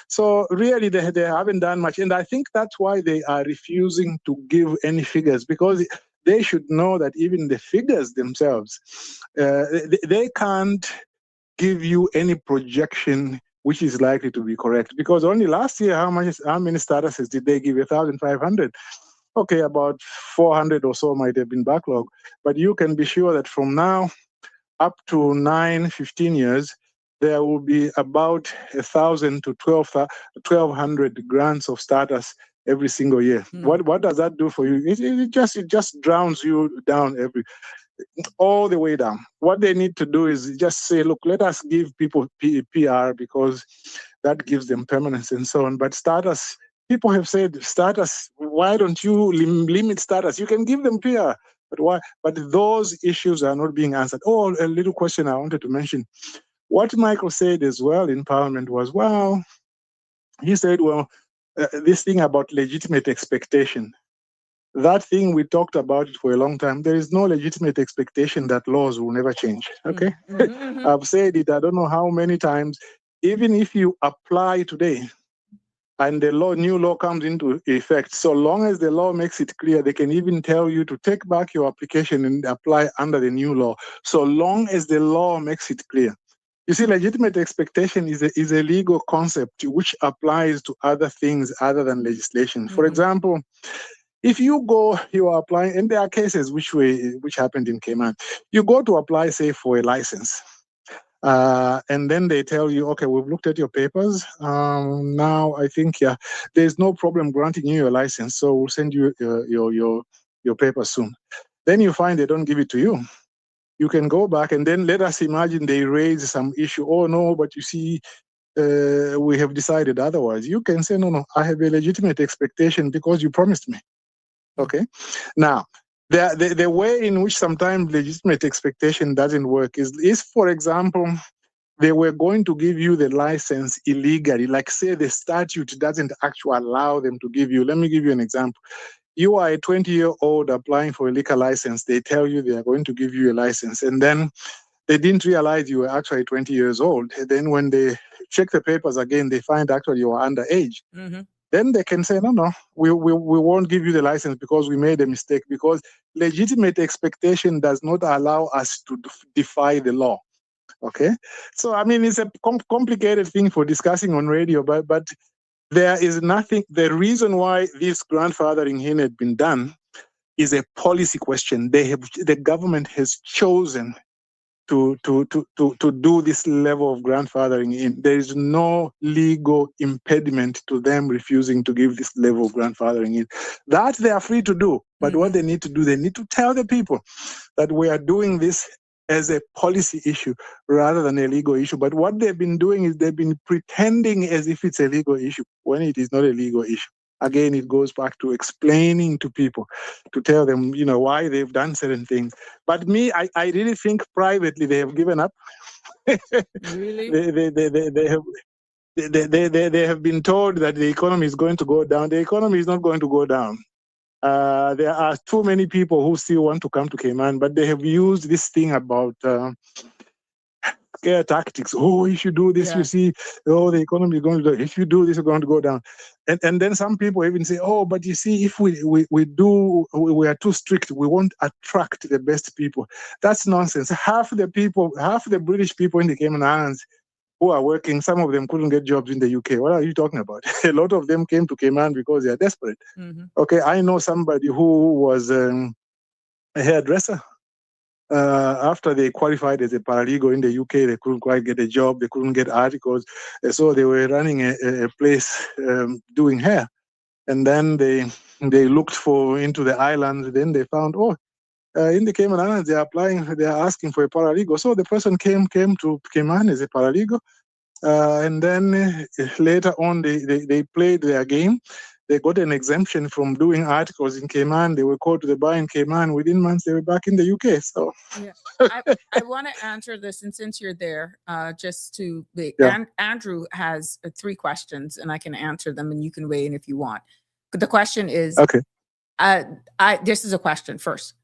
So really, they haven't done much. And I think that's why they are refusing to give any figures, because they should know that even the figures themselves, they can't give you any projection which is likely to be correct. Because only last year, how many statuses did they give? 1,500. Okay, about 400 or so might have been backlog. But you can be sure that from now up to 15 years, there will be about 1,000 to 1,200 grants of status every single year. What does that do for you? It just drowns you down all the way down. What they need to do is just say, look, let us give people PR because that gives them permanence and so on. But status, people have said, status, why don't you limit status? You can give them PR. But why? But those issues are not being answered. Oh, a little question I wanted to mention. What Michael said as well in Parliament was, he said, this thing about legitimate expectation. That thing, we talked about it for a long time. There is no legitimate expectation that laws will never change. Okay? I've said it, I don't know how many times. Even if you apply today and the new law comes into effect, so long as the law makes it clear, they can even tell you to take back your application and apply under the new law, so long as the law makes it clear. You see, legitimate expectation is a legal concept which applies to other things other than legislation. For example, if you are applying, and there are cases which happened in Cayman. You go to apply, say, for a license. And then they tell you, okay, we've looked at your papers. Now I think, there's no problem granting you your license. So we'll send you your papers soon. Then you find they don't give it to you. You can go back, and then let us imagine they raise some issue. Oh no, but you see, we have decided otherwise. You can say, no, I have a legitimate expectation because you promised me. Okay. Now, the way in which sometimes legitimate expectation doesn't work is, for example, they were going to give you the license illegally. Like, say, the statute doesn't actually allow them to give you. Let me give you an example. You are a 20-year-old applying for a liquor license. They tell you they are going to give you a license. And then they didn't realize you were actually 20 years old. And then when they check the papers again, they find actually you are underage. Then they can say, no, we won't give you the license because we made a mistake, because legitimate expectation does not allow us to defy the law. Okay? So, I mean, it's a complicated thing for discussing on radio, but there is nothing. The reason why this grandfathering in had been done is a policy question. The government has chosen to do this level of grandfathering in. There is no legal impediment to them refusing to give this level of grandfathering in. That they are free to do. But what they need to do, they need to tell the people that we are doing this as a policy issue rather than a legal issue. But what they've been doing is they've been pretending as if it's a legal issue when it is not a legal issue. Again, it goes back to explaining to people, to tell them, why they've done certain things. But I really think privately they have given up. Really? They have been told that the economy is going to go down. The economy is not going to go down. There are too many people who still want to come to Cayman, but they have used this thing about scare tactics. Oh, if you do this, you see, oh, the economy is going to go. If you do this, it's going to go down. And then some people even say, oh, but you see, if we are too strict, we won't attract the best people. That's nonsense. Half the British people in the Cayman Islands who are working, some of them couldn't get jobs in the UK. What are you talking about? A lot of them came to Cayman because they are desperate. Mm-hmm. Okay, I know somebody who was a hairdresser. After they qualified as a paralegal in the UK, they couldn't quite get a job. They couldn't get articles. So they were running a place doing hair. And then they looked into the islands. Then they found, in the Cayman Islands, they are asking for a paralegal. So the person came to Cayman as a paralegal. And then later on, they played their game. They got an exemption from doing articles in Cayman. They were called to the bar in Cayman. Within months, they were back in the UK. So I want to answer this, and since you're there, just to Andrew has 3 questions, and I can answer them, and you can weigh in if you want. But the question is, okay. This is a question first.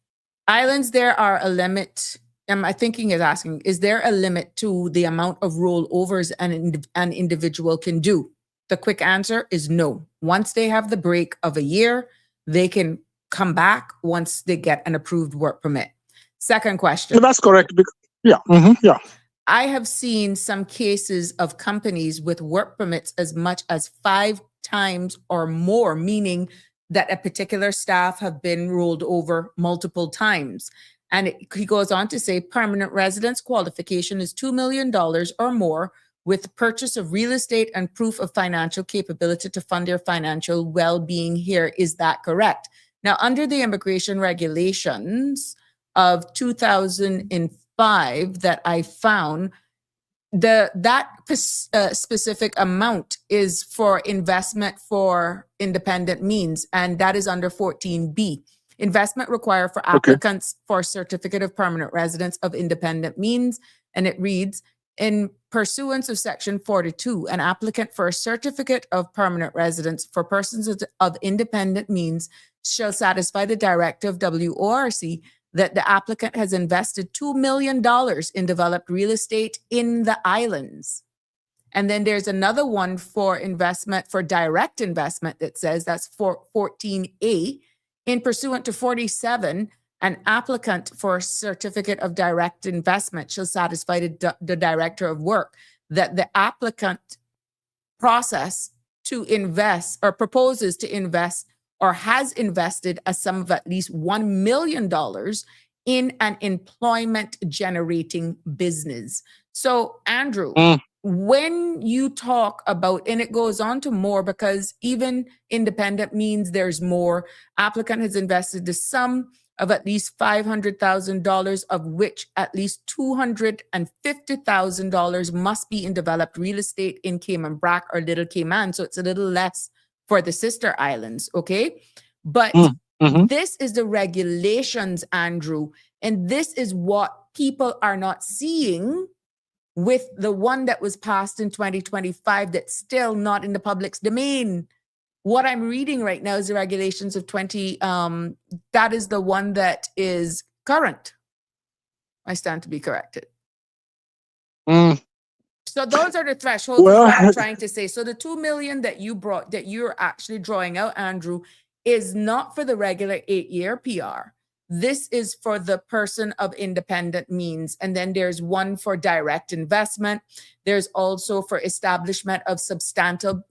Islands, there are a limit. My thinking is asking, is there a limit to the amount of rollovers an individual can do? The quick answer is no. Once they have the break of a year, they can come back once they get an approved work permit. Second question. Yeah, that's correct. Yeah. I have seen some cases of companies with work permits as much as 5 times or more, meaning that a particular staff have been rolled over multiple times. And he goes on to say permanent residence qualification is $2 million or more with purchase of real estate and proof of financial capability to fund their financial well-being here. Is that correct? Now, under the immigration regulations of 2005 that I found, that specific amount is for investment for independent means, and that is under 14B. Investment required for applicants for certificate of permanent residence of independent means, and it reads, in pursuance of Section 42, an applicant for a certificate of permanent residence for persons of independent means shall satisfy the directive of WORC that the applicant has invested $2 million in developed real estate in the islands. And then there's another one for investment, for direct investment, that says that's for 14A. In pursuant to 47, an applicant for a certificate of direct investment shall satisfy the director of work that the applicant process to invest or proposes to invest or has invested a sum of at least $1 million in an employment generating business. So, Andrew, when you talk about, and it goes on to more, because even independent means there's more, applicant has invested the sum of at least $500,000, of which at least $250,000 must be in developed real estate in Cayman Brac or Little Cayman. So it's a little less for the sister islands, okay? But this is the regulations, Andrew, and this is what people are not seeing with the one that was passed in 2025 that's still not in the public's domain. What I'm reading right now is the regulations of that is the one that is current. I stand to be corrected. So those are the thresholds, what I'm trying to say. So the 2 million that you're actually drawing out, Andrew, is not for the regular 8-year PR. This is for the person of independent means. And then there's one for direct investment. There's also for establishment of substantial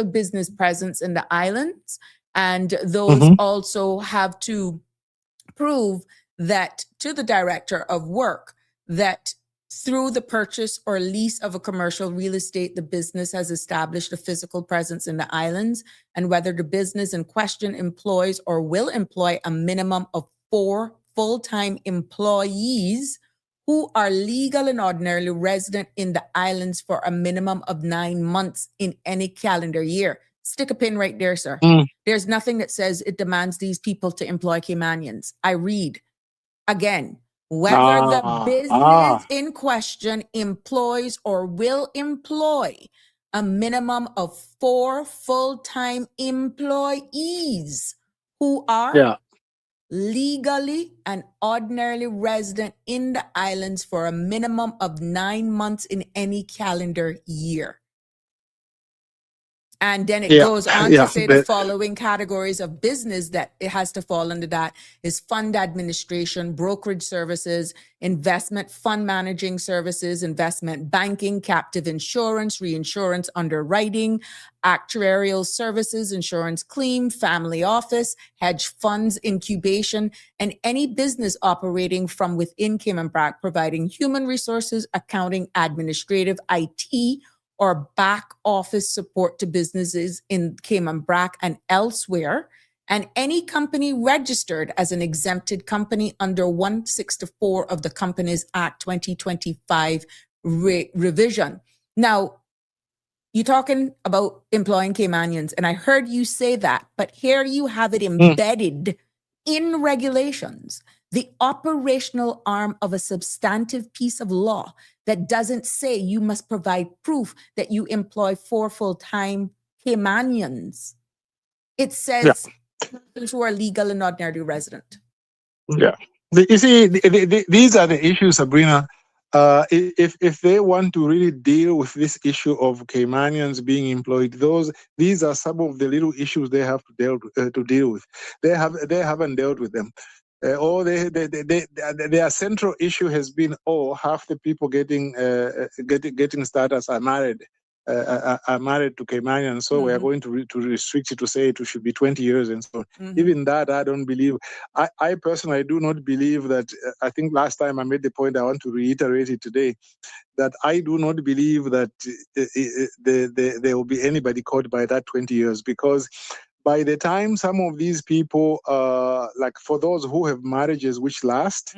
business presence in the islands. And those also have to prove that to the director of work that through the purchase or lease of a commercial real estate, the business has established a physical presence in the islands, and whether the business in question employs or will employ a minimum of 4 full-time employees who are legal and ordinarily resident in the islands for a minimum of 9 months in any calendar year. Stick a pin right there, sir. There's nothing that says it demands these people to employ Caymanians. I read again, whether the business in question employs or will employ a minimum of 4 full-time employees who are Yeah. legally and ordinarily resident in the islands for a minimum of 9 months in any calendar year. And then it Yeah. goes on Yeah. to say the following categories of business that it has to fall under that is fund administration, brokerage services, investment fund managing services, investment banking, captive insurance, reinsurance, underwriting, actuarial services, insurance claim, family office, hedge funds, incubation, and any business operating from within Cayman Brac, providing human resources, accounting, administrative, IT, or back office support to businesses in Cayman Brac and elsewhere, and any company registered as an exempted company under 164 of the Companies Act 2025 revision. Now, you're talking about employing Caymanians, and I heard you say that, but here you have it embedded in regulations, the operational arm of a substantive piece of law that doesn't say you must provide proof that you employ 4 full-time Caymanians. It says persons who are legal and ordinarily resident. Yeah. You see, these are the issues, Sabrina. If they want to really deal with this issue of Caymanians being employed, these are some of the little issues they have to deal with. They haven't dealt with them. Or their central issue has been, half the people getting status are married. Are married to Caymanians, so we are going to restrict it to say it should be 20 years and so on. Even that, I don't believe. I personally do not believe that. I think last time I made the point, I want to reiterate it today, that I do not believe that there will be anybody caught by that 20 years, because by the time some of these people, like for those who have marriages which last,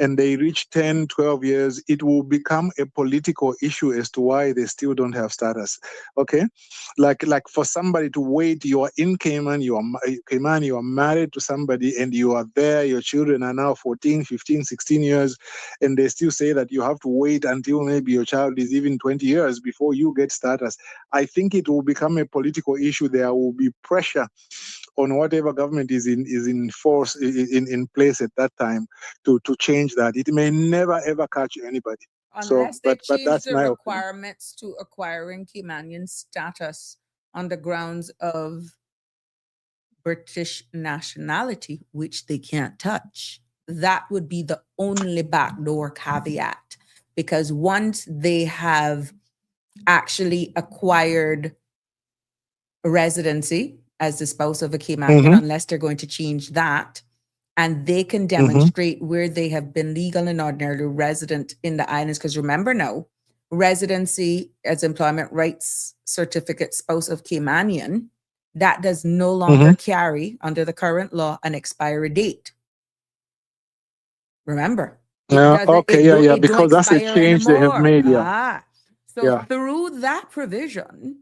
and they reach 10, 12 years, it will become a political issue as to why they still don't have status. Okay? Like for somebody to wait, you are in Cayman, you are married to somebody, and you are there, your children are now 14, 15, 16 years, and they still say that you have to wait until maybe your child is even 20 years before you get status. I think it will become a political issue. There will be pressure on whatever government is in force in place at that time to change that. It may never ever catch anybody. Unless But they change that's the my opinion. requirements to acquiring Caymanian status on the grounds of British nationality, which they can't touch. That would be the only backdoor caveat, because once they have actually acquired residency as the spouse of a Caymanian, unless they're going to change that, and they can demonstrate where they have been legal and ordinarily resident in the islands. Because remember now, residency as employment rights certificate spouse of Caymanian, that does no longer carry, under the current law, an expiry date. Remember? Because that's a change they have made. So through that provision,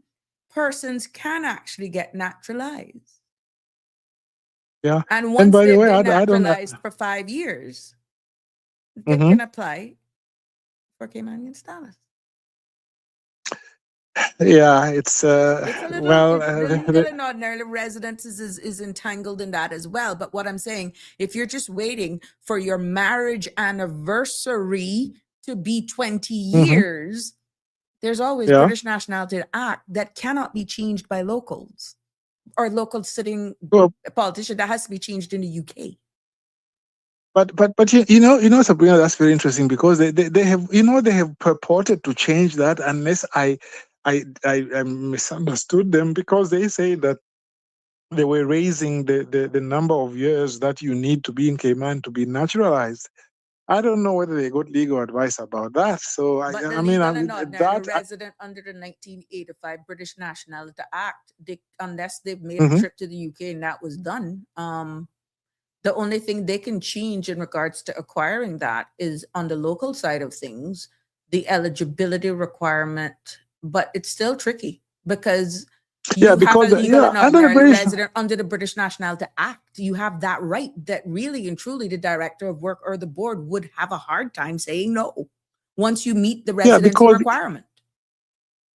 persons can actually get naturalized. Yeah. And once by the they've way, been I don't naturalized for 5 years, they can apply for Caymanian status. Yeah, it's a little, the legal and ordinarily residence is entangled in that as well. But what I'm saying, if you're just waiting for your marriage anniversary to be 20 years, there's always British Nationality Act that cannot be changed by locals or local sitting politician. That has to be changed in the UK. But you know, Sabrina, that's very interesting, because they have, they have purported to change that, unless I misunderstood them, because they say that they were raising the number of years that you need to be in Cayman to be naturalized. I don't know whether they got legal advice about that. So resident under the 1985 British Nationality Act, unless they've made a trip to the UK and that was done, the only thing they can change in regards to acquiring that is on the local side of things, the eligibility requirement. But it's still tricky, because you have a legal and ordinary resident under the British Nationality Act. You have that right that really and truly the director of work or the board would have a hard time saying no once you meet the residency requirement.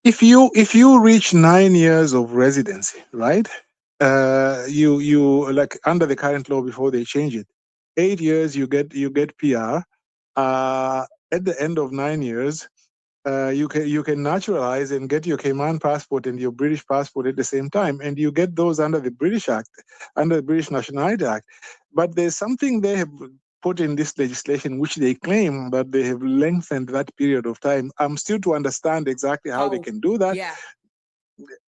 if you reach 9 years of residency, right? You like under the current law before they change it, 8 years you get PR. At the end of 9 years, you can naturalize and get your Cayman passport and your British passport at the same time, and you get those under the British Act, under the British Nationality Act. But there's something they have put in this legislation which they claim that they have lengthened that period of time. I'm still to understand exactly how they can do that. Yeah.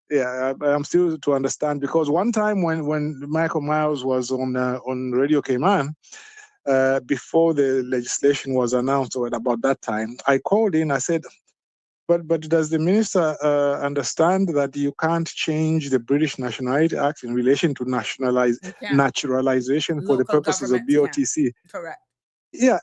Yeah, I'm still to understand, because one time when Michael Miles was on Radio Cayman, before the legislation was announced, or at about that time, I called in. I said, but does the minister understand that you can't change the British Nationality Act in relation to You can't. naturalization for the Local purposes of governments can't. BOTC? Correct. Yeah,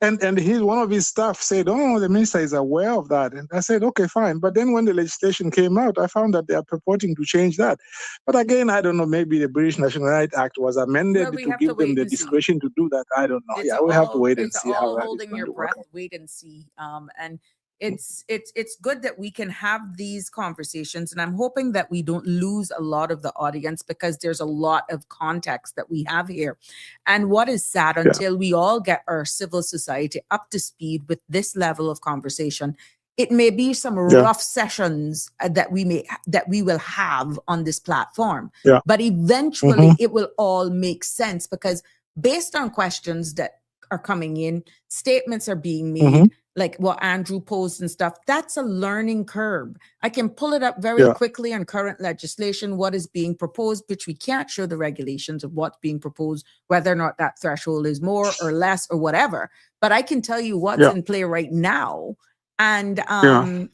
and one of his staff said, "Oh, the minister is aware of that." And I said, "Okay, fine." But then when the legislation came out, I found that they are purporting to change that. But again, I don't know. Maybe the British Nationality Act was Well, amended we to have to give them wait the and see. discretion to do that. I don't know. It's Yeah, we have to wait and it's see how all that is holding going your to work breath, out. wait and see. And it's good that we can have these conversations, and I'm hoping that we don't lose a lot of the audience, because there's a lot of context that we have here. And what is sad, Yeah. until we all get our civil society up to speed with this level of conversation, it may be some Yeah. rough sessions that we will have on this platform. Yeah. But eventually it will all make sense, because based on questions that are coming in, statements are being made, like what Andrew posed and stuff. That's a learning curve. I can pull it up very Yeah. quickly on current legislation, what is being proposed, which we can't show the regulations of what's being proposed, whether or not that threshold is more or less or whatever. But I can tell you what's Yeah. in play right now. And Yeah.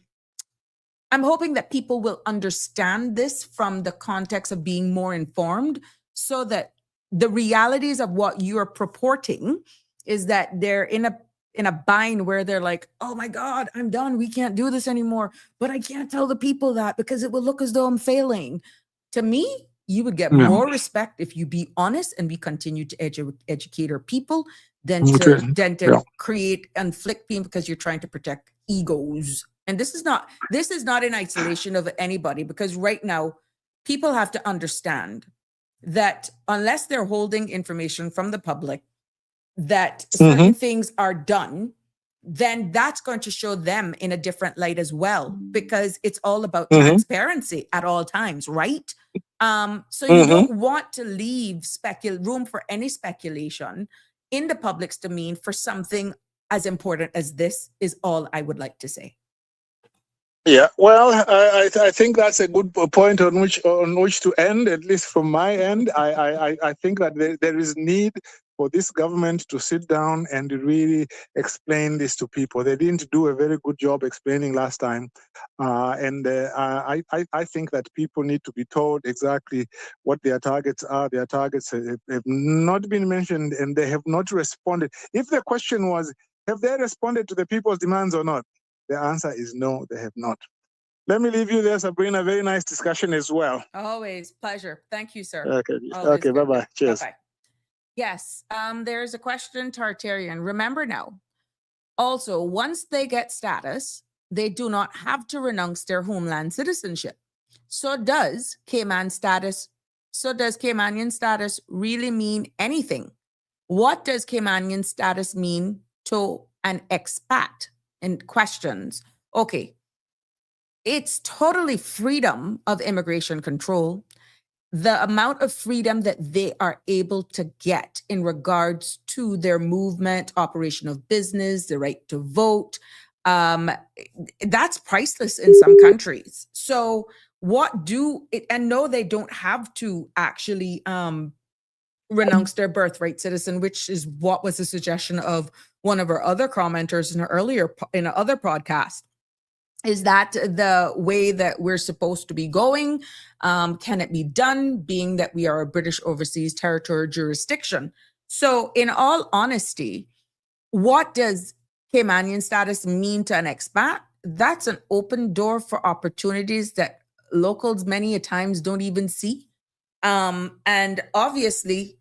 I'm hoping that people will understand this from the context of being more informed, so that the realities of what you're purporting is that they're in a bind where they're like, oh my God, I'm done. We can't do this anymore. But I can't tell the people that, because it will look as though I'm failing. To me, you would get Yeah. more respect if you be honest and we continue to educate our people than Okay. to Yeah. create inflict people because you're trying to protect egos. And this is not in isolation of anybody, because right now people have to understand that unless they're holding information from the public, that certain things are done, then that's going to show them in a different light as well, because it's all about transparency at all times, right? So you don't want to leave room for any speculation in the public's domain for something as important as this, is all I would like to say. Yeah, well, I think that's a good point on which to end. At least from my end, I think that there is need for this government to sit down and really explain this to people. They didn't do a very good job explaining last time, and I think that people need to be told exactly what their targets are. Their targets have not been mentioned, and they have not responded. If the question was, have they responded to the people's demands or not? The answer is no, they have not. Let me leave you there, Sabrina. Very nice discussion as well. Always pleasure. Thank you, sir. Okay. Always Okay. good. Bye-bye. Cheers. Bye-bye. Yes. There's a question, Tartarian. Remember now, also, once they get status, they do not have to renounce their homeland citizenship. So does Caymanian status really mean anything? What does Caymanian status mean to an expat? And questions. Okay. It's totally freedom of immigration control. The amount of freedom that they are able to get in regards to their movement, operation of business, the right to vote, that's priceless in some countries. So and no, they don't have to actually renounce their birthright citizen, which is what was the suggestion of one of our other commenters in another podcast. Is that the way that we're supposed to be going? Can it be done, being that we are a British Overseas Territory jurisdiction? So in all honesty, what does Caymanian status mean to an expat? That's an open door for opportunities that locals many a times don't even see. And obviously,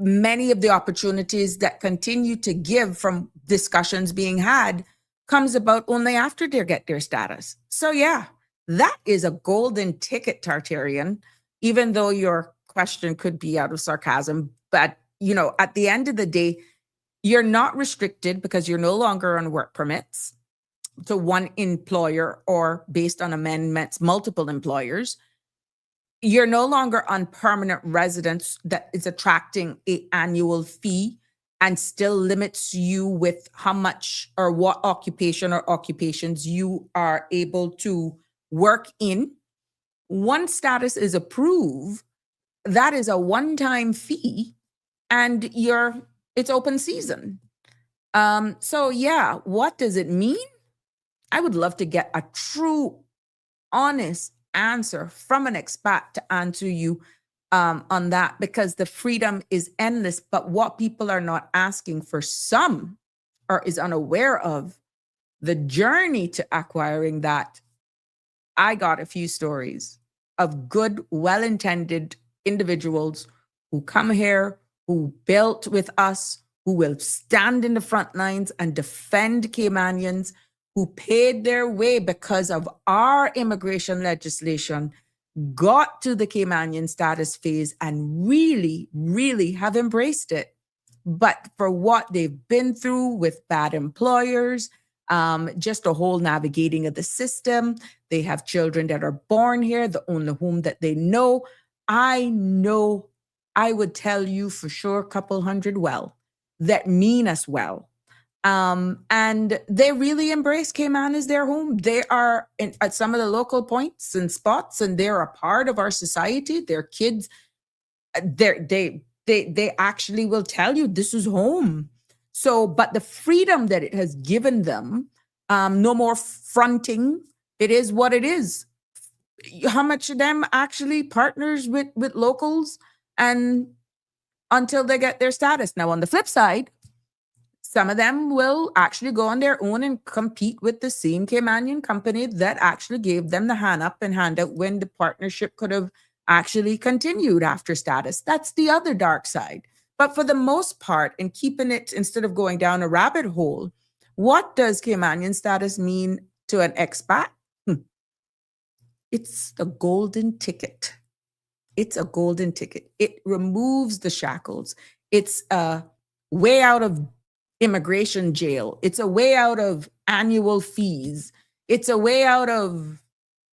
many of the opportunities that continue to give from discussions being had comes about only after they get their status. So yeah, that is a golden ticket, Tartarian, even though your question could be out of sarcasm. But, at the end of the day, you're not restricted because you're no longer on work permits to one employer or based on amendments, multiple employers. You're no longer on permanent residence that is attracting an annual fee and still limits you with how much or what occupation or occupations you are able to work in. Once status is approved, that is a one-time fee and it's open season. So yeah, what does it mean? I would love to get a true, honest answer from an expat to answer you on that, because the freedom is endless. But what people are not asking for some or is unaware of, the journey to acquiring that. I got a few stories of good, well-intended individuals who come here, who built with us, who will stand in the front lines and defend Caymanians, who paid their way because of our immigration legislation, got to the Caymanian status phase and really, really have embraced it. But for what they've been through with bad employers, just a whole navigating of the system, they have children that are born here, the only home that they know. I know, I would tell you for sure, a couple hundred that mean us well. And they really embrace Cayman as their home. They are at some of the local points and spots, and they're a part of our society. Their kids, they actually will tell you this is home. So, but the freedom that it has given them, no more fronting. It is what it is. How much of them actually partners with locals and until they get their status? Now, on the flip side, some of them will actually go on their own and compete with the same Caymanian company that actually gave them the hand up and hand out when the partnership could have actually continued after status. That's the other dark side. But for the most part, in keeping it, instead of going down a rabbit hole, what does Caymanian status mean to an expat? It's the golden ticket. It's a golden ticket. It removes the shackles. It's a way out of immigration jail. It's a way out of annual fees. It's a way out of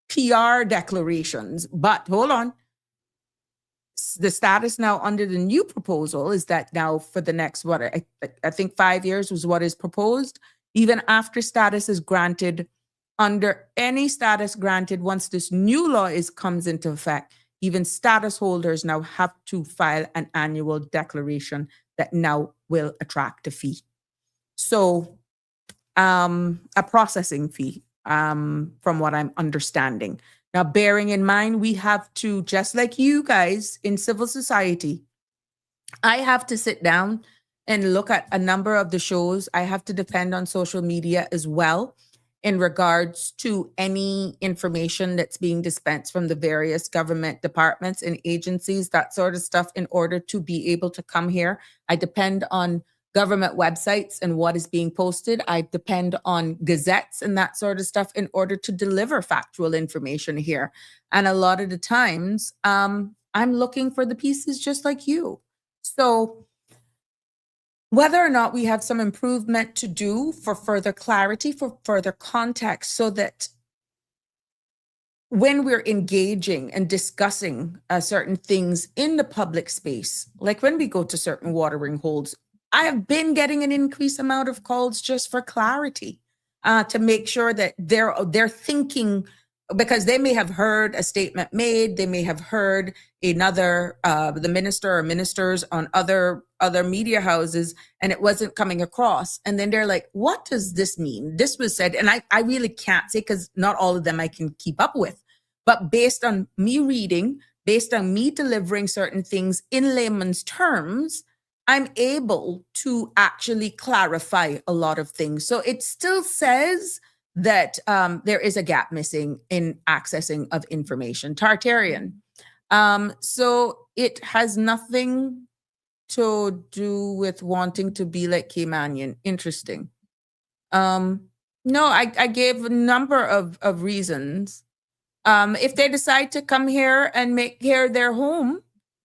PR declarations. But hold on. The status now under the new proposal is that now for the next, I think 5 years was what is proposed. Even after status is granted, under any status granted, once this new law comes into effect, even status holders now have to file an annual declaration that now will attract a fee. So a processing fee, from what I'm understanding. Now, bearing in mind, we have to, just like you guys in civil society, I have to sit down and look at a number of the shows. I have to depend on social media as well in regards to any information that's being dispensed from the various government departments and agencies, that sort of stuff, in order to be able to come here. I depend on government websites and what is being posted. I depend on gazettes and that sort of stuff in order to deliver factual information here. And a lot of the times, I'm looking for the pieces just like you. So whether or not we have some improvement to do for further clarity, for further context, so that when we're engaging and discussing certain things in the public space, like when we go to certain watering holes, I have been getting an increased amount of calls just for clarity, to make sure that they're thinking, because they may have heard a statement made, they may have heard another, the minister or ministers on other media houses, and it wasn't coming across. And then they're like, what does this mean? This was said, and I really can't say, because not all of them I can keep up with. But based on me reading, based on me delivering certain things in layman's terms, I'm able to actually clarify a lot of things. So it still says that there is a gap missing in accessing of information. Tartarian. So it has nothing to do with wanting to be like Caymanian. Interesting. No, I gave a number of reasons. If they decide to come here and make here their home,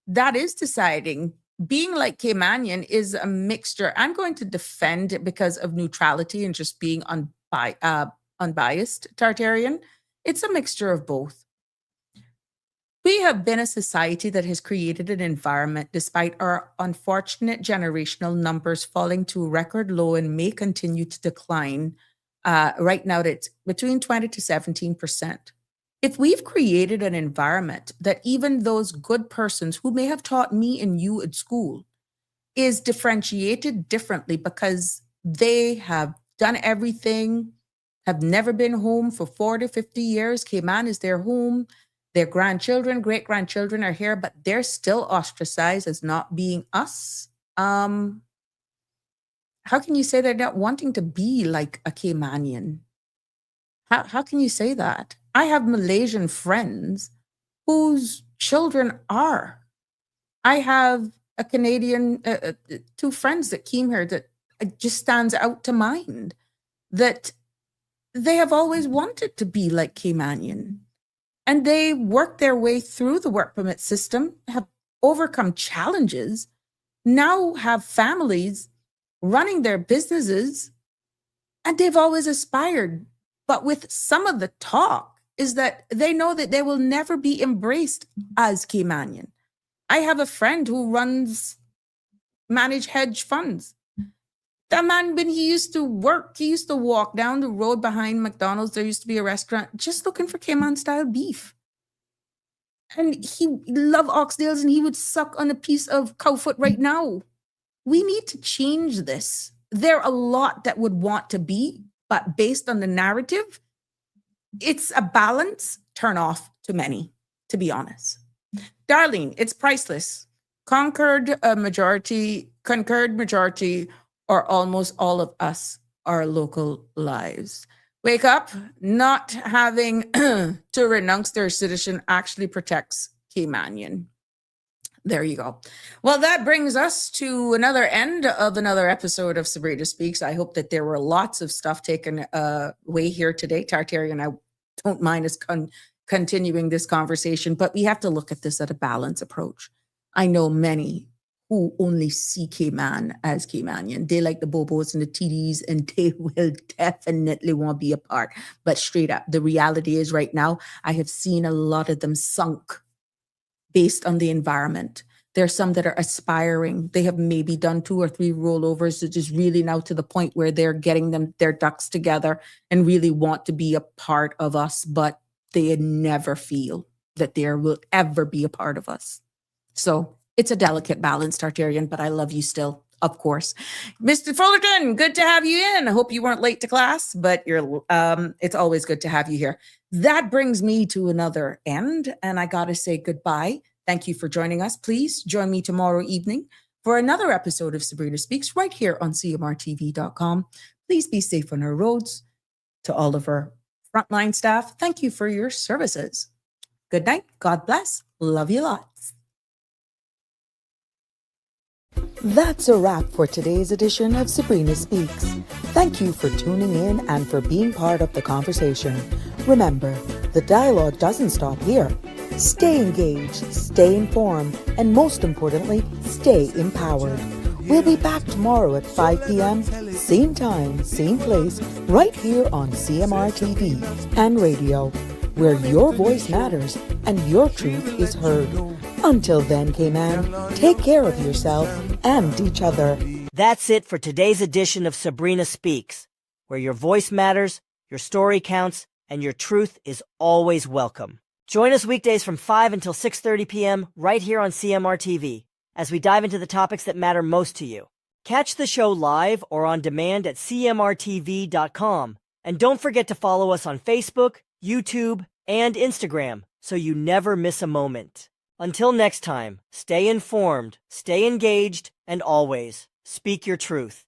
that is deciding. Being like Caymanian is a mixture. I'm going to defend it because of neutrality and just being unbiased Tartarian. It's a mixture of both. We have been a society that has created an environment, despite our unfortunate generational numbers falling to a record low and may continue to decline. Right now, it's between 20 to 17%. If we've created an environment that even those good persons who may have taught me and you at school is differentiated differently because they have done everything, have never been home for 40, 50 years. Cayman is their home. Their grandchildren, great grandchildren are here, but they're still ostracized as not being us. How can you say they're not wanting to be like a Caymanian? How can you say that? I have Malaysian friends whose children are. I have a Canadian, two friends that came here that just stands out to mind, that they have always wanted to be like Caymanian. And they worked their way through the work permit system, have overcome challenges, now have families running their businesses, and they've always aspired. But with some of the talk is that they know that they will never be embraced as Caymanian. I have a friend who manage hedge funds. That man, when he used to work, he used to walk down the road behind McDonald's. There used to be a restaurant just looking for Cayman style beef. And he loved oxtails and he would suck on a piece of cow foot right now. We need to change this. There are a lot that would want to be, but based on the narrative, it's a balance turn off to many, to be honest. Darlene, it's priceless. Concurred majority, or almost all of us are local lives. Wake up, not having to renounce their citizen actually protects Caymanian. There you go. Well, that brings us to another end of another episode of Sabrina Speaks. I hope that there were lots of stuff taken away here today. Tartarian, I don't mind us continuing this conversation, but we have to look at this at a balanced approach. I know many who only see Cayman as Caymanian. They like the Bobos and the TDs, and they will definitely want to be a part. But straight up, the reality is right now, I have seen a lot of them sunk based on the environment. There are some that are aspiring. They have maybe done 2 or 3 rollovers, which is really now to the point where they're getting their ducks together and really want to be a part of us, but they never feel that there will ever be a part of us. So it's a delicate balance, Tartarian, but I love you still, of course. Mr. Fullerton, good to have you in. I hope you weren't late to class, but it's always good to have you here. That brings me to another end, and I got to say goodbye. Thank you for joining us. Please join me tomorrow evening for another episode of Sabrina Speaks right here on CMRTV.com. Please be safe on our roads. To all of our frontline staff, thank you for your services. Good night. God bless. Love you lots. That's a wrap for today's edition of Sabrina Speaks. Thank you for tuning in and for being part of the conversation. Remember, the dialogue doesn't stop here. Stay engaged, stay informed, and most importantly, stay empowered. We'll be back tomorrow at 5 p.m., same time, same place, right here on CMR TV and radio, where your voice matters and your truth is heard. Until then, Cayman, take care of yourself and each other. That's it for today's edition of Sabrina Speaks, where your voice matters, your story counts, and your truth is always welcome. Join us weekdays from 5 until 6:30 p.m. right here on CMR TV as we dive into the topics that matter most to you. Catch the show live or on demand at cmrtv.com. And don't forget to follow us on Facebook, YouTube, and Instagram so you never miss a moment. Until next time, stay informed, stay engaged, and always speak your truth.